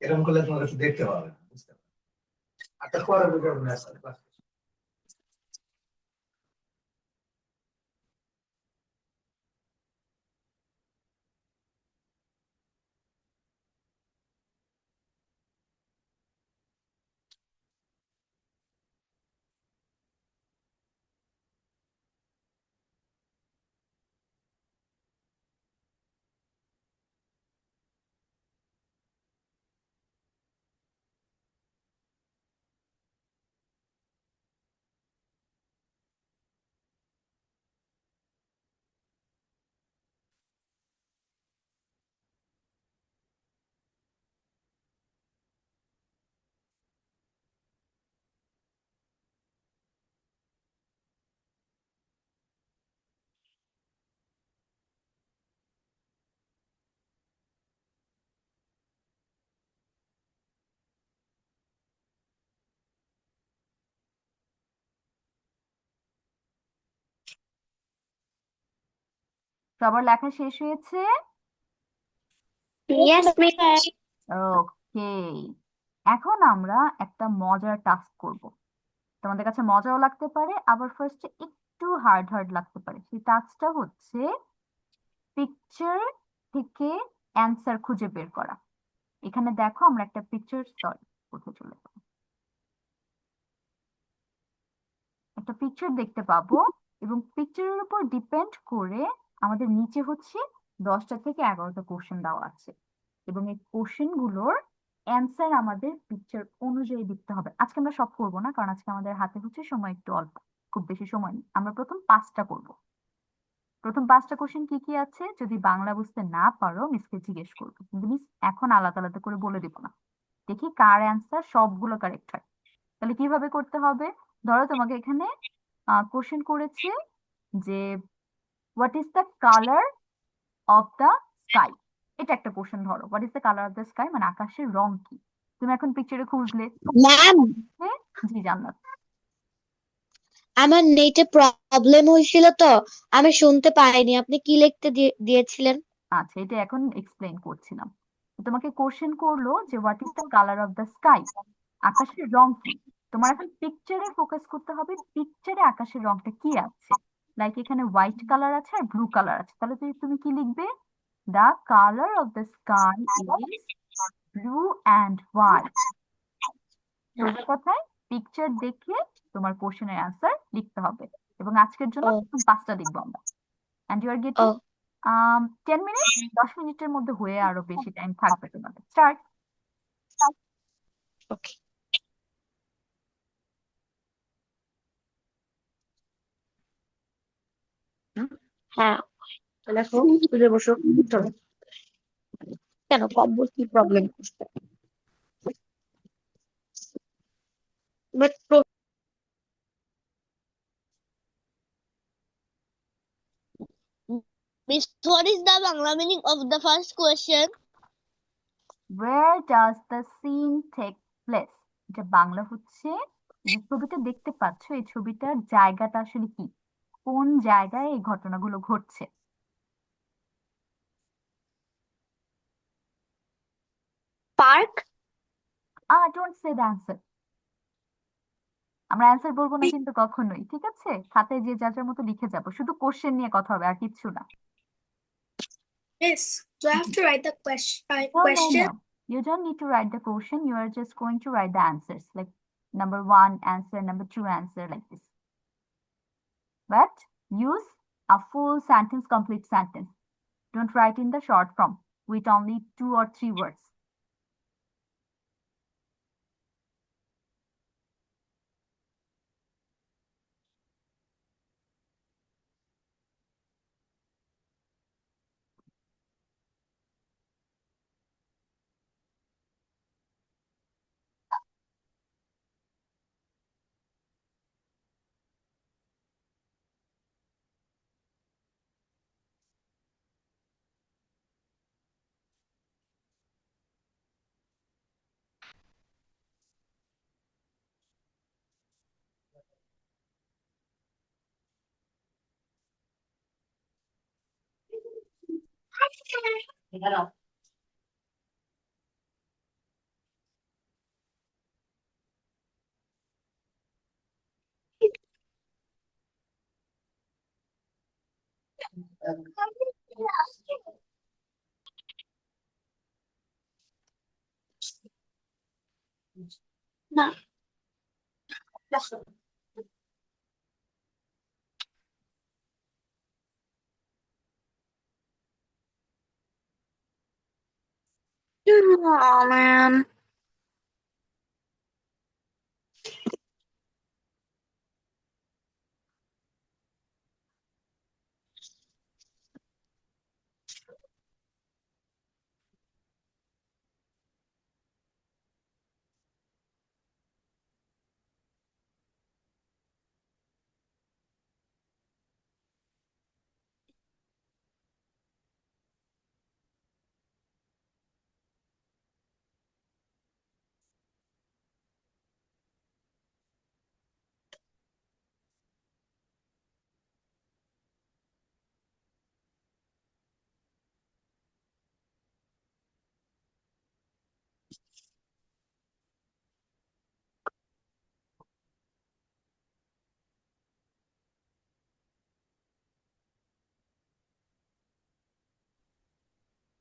এরকম করলে তোমার কাছে দেখতে পাবে না, বুঝতে পারবে? আচ্ছা, পরে বুঝে সবার লেখা শেষ হয়েছে? Yes, miss. ওকে, এখন আমরা একটা মজার টাস্ক করব। তোমাদের কাছে মজাও লাগতে পারে, আবার ফার্স্টে একটু হার্ড হার্ড লাগতে পারে। সেই টাস্কটা হচ্ছে পিকচার থেকে অ্যান্সার খুঁজে বের করা। এখানে দেখো আমরা একটা পিকচার, সরি কোথায় চলে গেল, একটা পিকচার দেখতে পাবো এবং পিকচারের উপর ডিপেন্ড করে আমাদের নিচে হচ্ছে 10টা থেকে 11টা কোশ্চেন দেওয়া আছে এবং এই কোশ্চেন গুলোর অ্যান্সার আমাদের পিকচার অনুযায়ী দিতে হবে। আজকে আমরা সব করবো না, কারণ আজকে আমাদের হাতে হচ্ছে সময় একটু অল্প, খুব বেশি সময় নেই। আমরা প্রথম 5টা করব। প্রথম 5টা কোশ্চেন কি কি আছে, যদি বাংলা বুঝতে না পারো মিসকে জিজ্ঞেস করবে, কিন্তু মিস এখন আলাদা আলাদা করে বলে দিব না। দেখি কার অ্যান্সার সবগুলো কারেক্ট হয়। তাহলে কিভাবে করতে হবে? ধরো তোমাকে এখানে কোশ্চেন করেছে যে what is the colour of the sky, এটা একটা কোশ্চেন। ধরো what is the colour of the sky মানে আকাশের রং কি। তুমি এখন পিকচারে খুঁজলে, ম্যাম, জি জান্নাত। আমার নেটে প্রবলেম হয়েছিল তো আমি শুনতে পাইনি আপনি কি লিখতে দিয়েছিলেন। আচ্ছা, এটা এখন এক্সপ্লেন করছিলাম। তো তোমাকে কোশ্চেন করলো যে what is the colour of the sky, আকাশের রং কি। তোমার এখন পিকচারে ফোকাস করতে হবে, পিকচারে আকাশের রংটা কি আছে। লাইক এখানে হোয়াইট কালার আছে আর ব্লু কালার আছে, তাহলে তুমি কি লিখবে? The colour of the sky is blue and white. সোজা কথায় পিকচার দেখে তোমার কোশ্চেনের অ্যান্সার লিখতে হবে। এবং আজকের জন্য ও 5টা লিখবো আমরা। অ্যান্ড ইউ আর ও গেটিং 10 মিনিট, 10 মিনিটের মধ্যে হয়ে আরো বেশি টাইম থাকবে তোমাদের। স্টার্ট। ওকে। হ্যাঁ, লেখো, বুঝে বসো। চলো। কেন কম্বোর কি প্রবলেম করছে? But Miss, what is the Bangla meaning of the first question? Where does the scene take place? এটা বাংলা হচ্ছে, এই যে ছবিটা দেখতে পাচ্ছ এই ছবিটার জায়গাটা আসলে কি, কোন জায়গায় এই ঘটনাগুলো ঘটছে। Park. Don't say the answer. আমরা অ্যান্সার বলবো না কিন্তু কখনোই, ঠিক আছে? খাতায় যে যার যার মতো লিখে যাবো, শুধু কোশ্চেন নিয়ে কথা হবে আর কিচ্ছু না। Miss, do I have to write the No, no, question? no. You don't need to write the question. You are just going to write the answers, like number 1 answer, number 2 answer, like this. But use a full sentence, complete sentence. Don't write in the short form with only 2 or 3 words. না Oh man.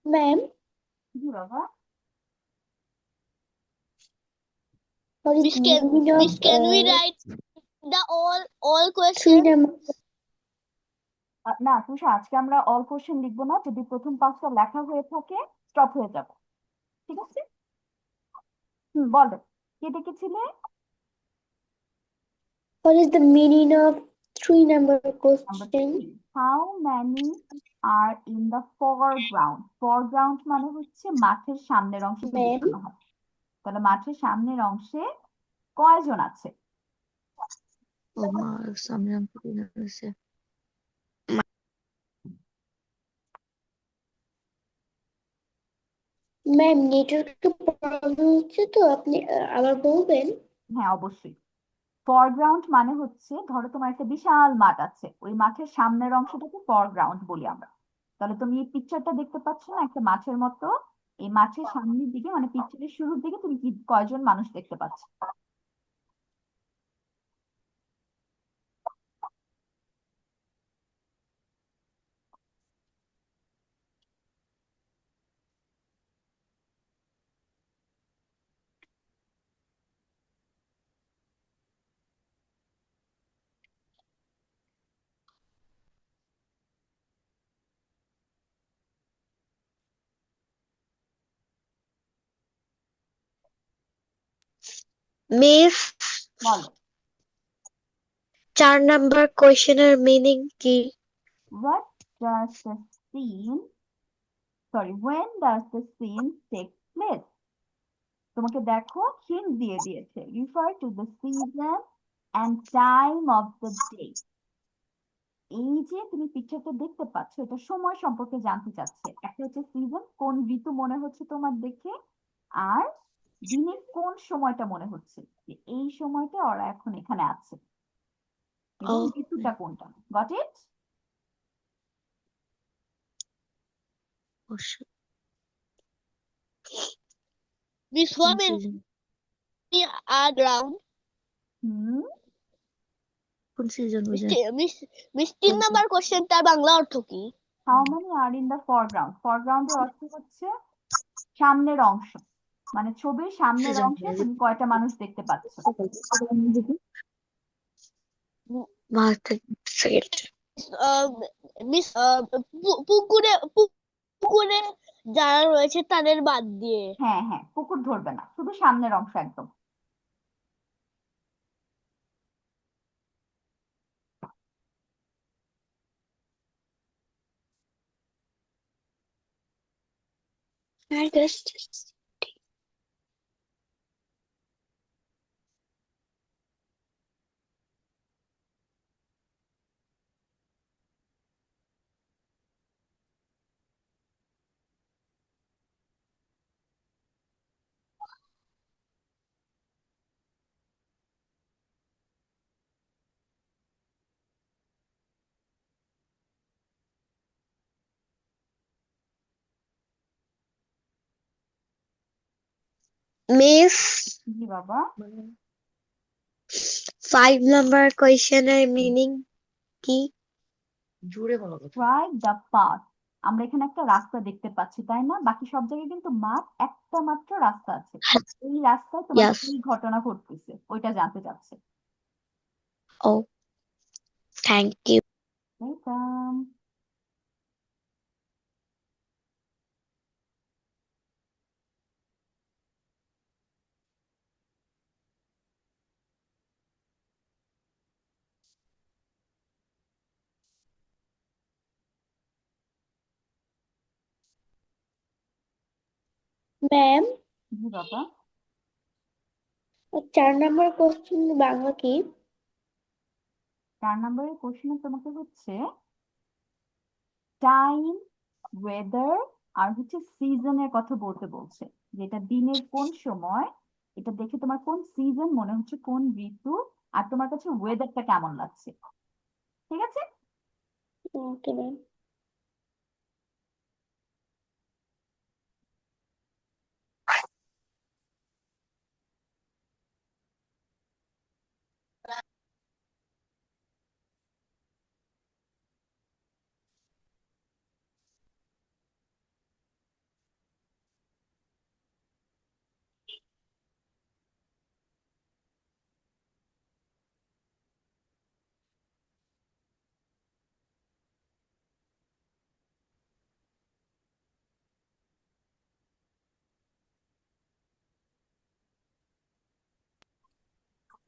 Ma'am, জি বাবা। what is Miss, the can meaning of Miss, can we write the all three questions? number? না তুষার, আজকে আমরা all question লিখবো না, যদি প্রথম পাঁচটা লেখা হয়ে থাকে স্টপ হয়ে যাবে, ঠিক আছে? বলো, কে ডেকেছিলে? What is the meaning of three number Number question? 3, how many are in the foreground? Foreground মানে হচ্ছে মাঠের সামনের অংশকে Ma'am? বোঝানো হয়। তাহলে মাঠের সামনের অংশে কয়জন আছে? সামনে অঙ্কটি হয়েছে। ম্যাম নেটওয়ার্ক একটু প্রবলেম হচ্ছে তো আপনি আবার বলবেন? হ্যাঁ অবশ্যই। ফরগ্রাউন্ড মানে হচ্ছে, ধরো তোমার একটা বিশাল মাঠ আছে, ওই মাঠের সামনের অংশটাকে ফরগ্রাউন্ড বলি আমরা। তাহলে তুমি এই পিকচারটা দেখতে পাচ্ছ না, একটা মাঠের মতো? এই মাঠের সামনের দিকে মানে পিকচারের শুরুর দিকে তুমি কি কয়জন মানুষ দেখতে পাচ্ছ? মিস, বলো। 4 নাম্বার কোয়েশ্চেনের মিনিং কি? What does the scene, sorry, when does the scene take place? তোমাকে দেখো হিন্ট দিয়ে দিয়েছে, refer to the season and time of the day. এই যে তুমি পিকচারটা দেখতে পাচ্ছ, এটা সময় সম্পর্কে জানতে চাচ্ছে। একটা হচ্ছে সিজন, কোন ঋতু মনে হচ্ছে তোমার দেখে, আর দিনের কোন সময়টা মনে হচ্ছে যে এই সময়টা ওরা এখন এখানে আছে, এবং Oh, ঋতুটা কোনটা। Got it? Miss, what many are ground? হুম, কোন season Miss, Miss, 3 number question তার বাংলা অর্থ কি? How many are in the foreground? ফরগ্রাউন্ডের অর্থ হচ্ছে সামনের অংশ, মানে ছবির সামনের অংশে তুমি কয়টা মানুষ দেখতে পাচ্ছ। মিস, পুকুরে যারা রয়েছে তাদের বাদ দিয়ে। হ্যাঁ হ্যাঁ, পুকুর ধরবে না, শুধু সামনের অংশ একদম। মিস জি বাবা। 5 নাম্বার কোয়েশ্চেনের মিনিং কি? Try the path. আমরা এখানে একটা রাস্তা দেখতে পাচ্ছি, তাই না? বাকি সব জায়গায় কিন্তু মাঠ, একটা মাত্র রাস্তা আছে। এই রাস্তায় তোমার Yes. কি ঘটনা ঘটতেছে ওইটা জানতে চাচ্ছে। Oh, thank you. Welcome. Ma'am, জি বাবা। 4 নম্বর কোশ্চেন বাংলা কি? 4 নম্বরের কোশ্চেনে তোমাকে হচ্ছে টাইম, ওয়েদার আর হচ্ছে সিজনের কথা বলতে বলছে, যেটা দিনের কোন সময়, এটা দেখে তোমার কোন সিজন মনে হচ্ছে, কোন ঋতু, আর তোমার কাছে ওয়েদারটা কেমন লাগছে। ঠিক আছে? Okay ma'am.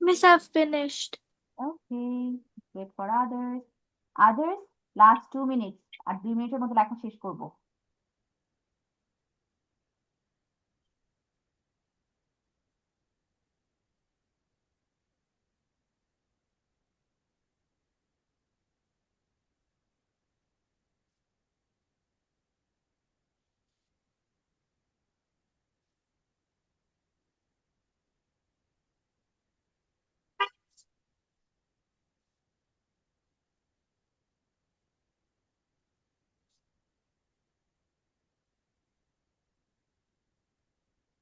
Miss, I've finished. Okay, wait for others. Others, last 2 মিনিটস, আর 2 মিনিটের মধ্যে লেখা শেষ করবো।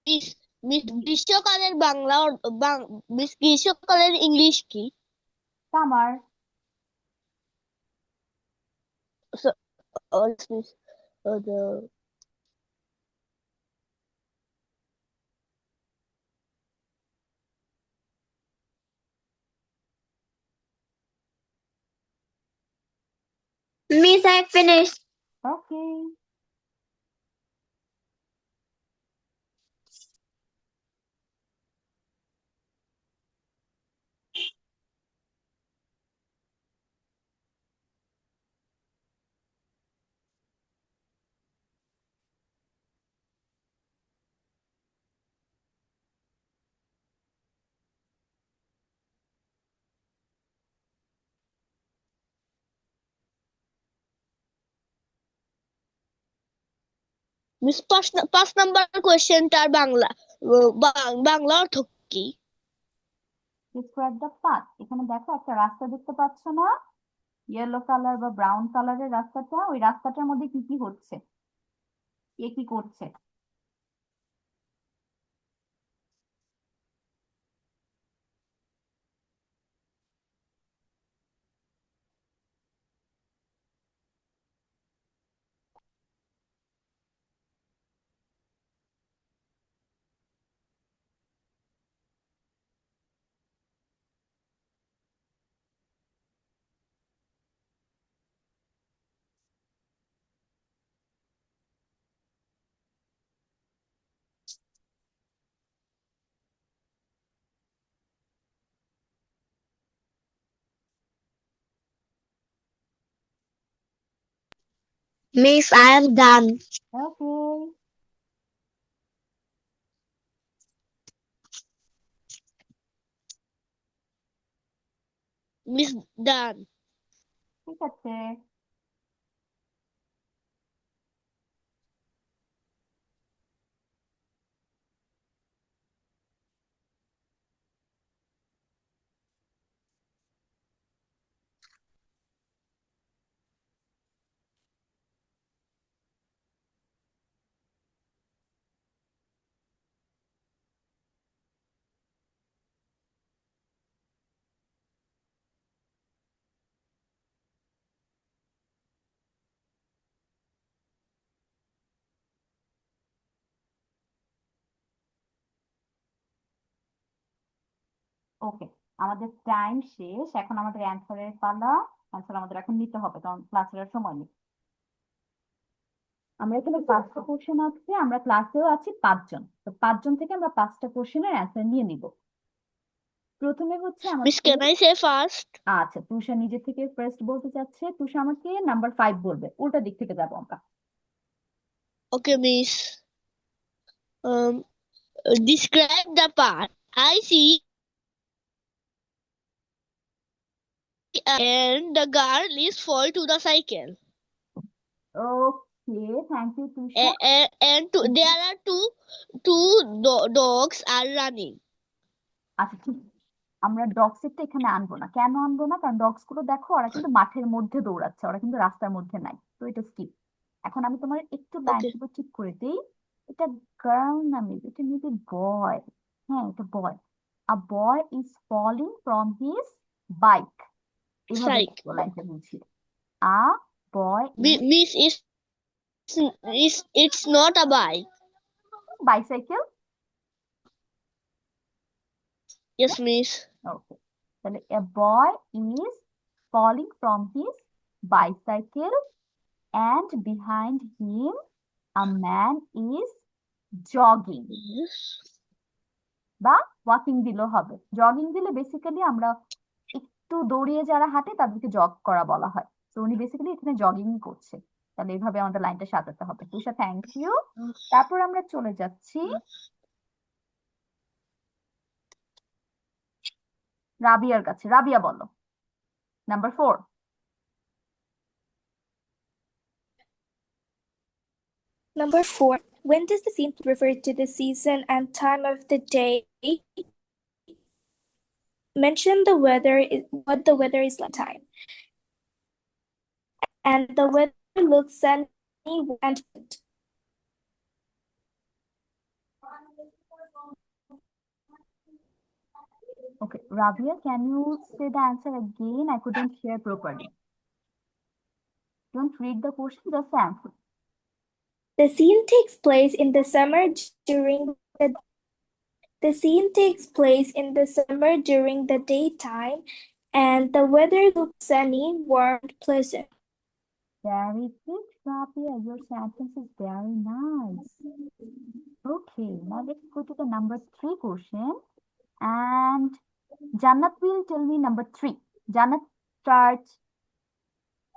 মিস মিস গ্রীষ্মকালের বাংলা মিস গ্রীষ্মকালের ইংলিশ কি? Summer. Miss the Miss, I finished. Okay. Miss 5 number কোয়েশ্চেনটার বাংলা বাংলা অর্থ কি? Describe the path. এখানে দেখো একটা রাস্তা দেখতে পাচ্ছ না? ইয়েলো কালার বা ব্রাউন কালারের রাস্তাটা, ওই রাস্তাটার মধ্যে কি কি হচ্ছে, কে কি করছে? Miss, I am done. Okay. Miss done. ঠিক আছে। ওকে, আমাদের টাইম শেষ, এখন আমাদের অ্যান্সারের পালা। অ্যান্সার আমাদের এখন নিতে হবে কারণ ক্লাসের আর সময় নেই। আমরা এখানে 5টা কোশ্চেন আছে, আমরা ক্লাসেও আছি 5 জন, তো 5 জন থেকে আমরা 5টা কোশ্চেনের অ্যান্সার নিয়ে নিব। প্রথমে হচ্ছে Miss, আমাদের, can I say first? আচ্ছা তুষা নিজে থেকে ফার্স্ট বলতে চাচ্ছে। তুষা আমাকে নাম্বার 5 বলবে, উল্টা দিক থেকে যাবো আমরা। Okay, Miss. Describe the part. I see and the girl is fall to the cycle. Okay, thank you Tusha. There are two dogs are running. আচ্ছা ঠিক, আমরা ডগস এরটা এখানে আনবো না। কেন আনবো না? কারণ ডগস গুলো দেখো ওরা কিন্তু মাঠের মধ্যে দৌড়াচ্ছে, ওরা কিন্তু রাস্তার মধ্যে নাই, তো এটা স্কিপ। এখন আমি তোমার একটু Okay. লাইনগুলো ঠিক করে দিই। এটা গার্ল না মেবি, এটা মেবি বয়। হ্যাঁ এটা boy. A boy is falling from his bike, এভাবে Cycle. লাইনটা বুঝিয়ে। A boy is Miss, it's not a bike. Bicycle. Yes, Miss. Okay, তাহলে a boy is falling from his bicycle and behind him a man is jogging Yes. বা walking দিলেও হবে। Jogging দিলে basically আমরা একটু দৌড়িয়ে যারা হাঁটে তাদেরকে জগ করা বলা হয়, তো উনি বেসিক্যালি এখানে জগিং করছে। তাহলে এইভাবে আমাদের লাইনটা সাজাতে হবে। Tusha thank you. তারপর আমরা চলে যাচ্ছি রাবিয়ার কাছে। রাবিয়া বলো number 4। Number 4. When does the scene refer to the season and time of the day? Mention the weather, what the weather is like time. And the weather looks sunny and good. Okay, Rabia, can you say the answer again? I couldn't hear properly. Don't read the question, just the answer. The scene takes place in the summer during the scene takes place in the summer during the daytime, and the weather looks sunny, warm, and pleasant. Very good, Rabia. Your sentence is very nice. Okay, now let's go to the number 3 question. And Jannat will tell me number 3. Jannat starts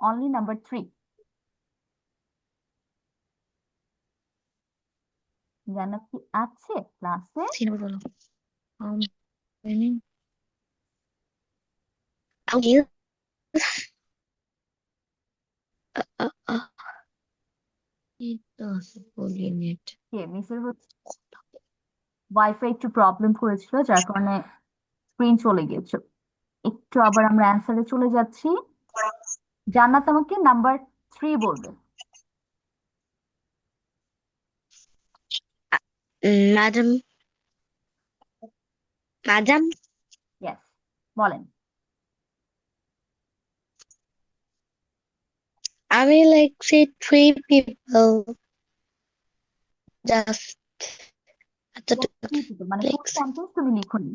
only number 3. Jannat কি আছে ক্লাসে? Cinema বলো meaning yes. It does fully net. কে মিসের হচ্ছে wifi একটু problem করেছিল, যার কারণে screen চলে গিয়েছিল। একটু আবার আমরা অ্যান্সারে চলে যাচ্ছি। জান্নাত আমাকে নাম্বার 3 বলবে। Madam, ইয়েস, বলেন। I mean like say 3 people just at the মানে like ফুল সেন্টেন্স তুমি লিখুনি।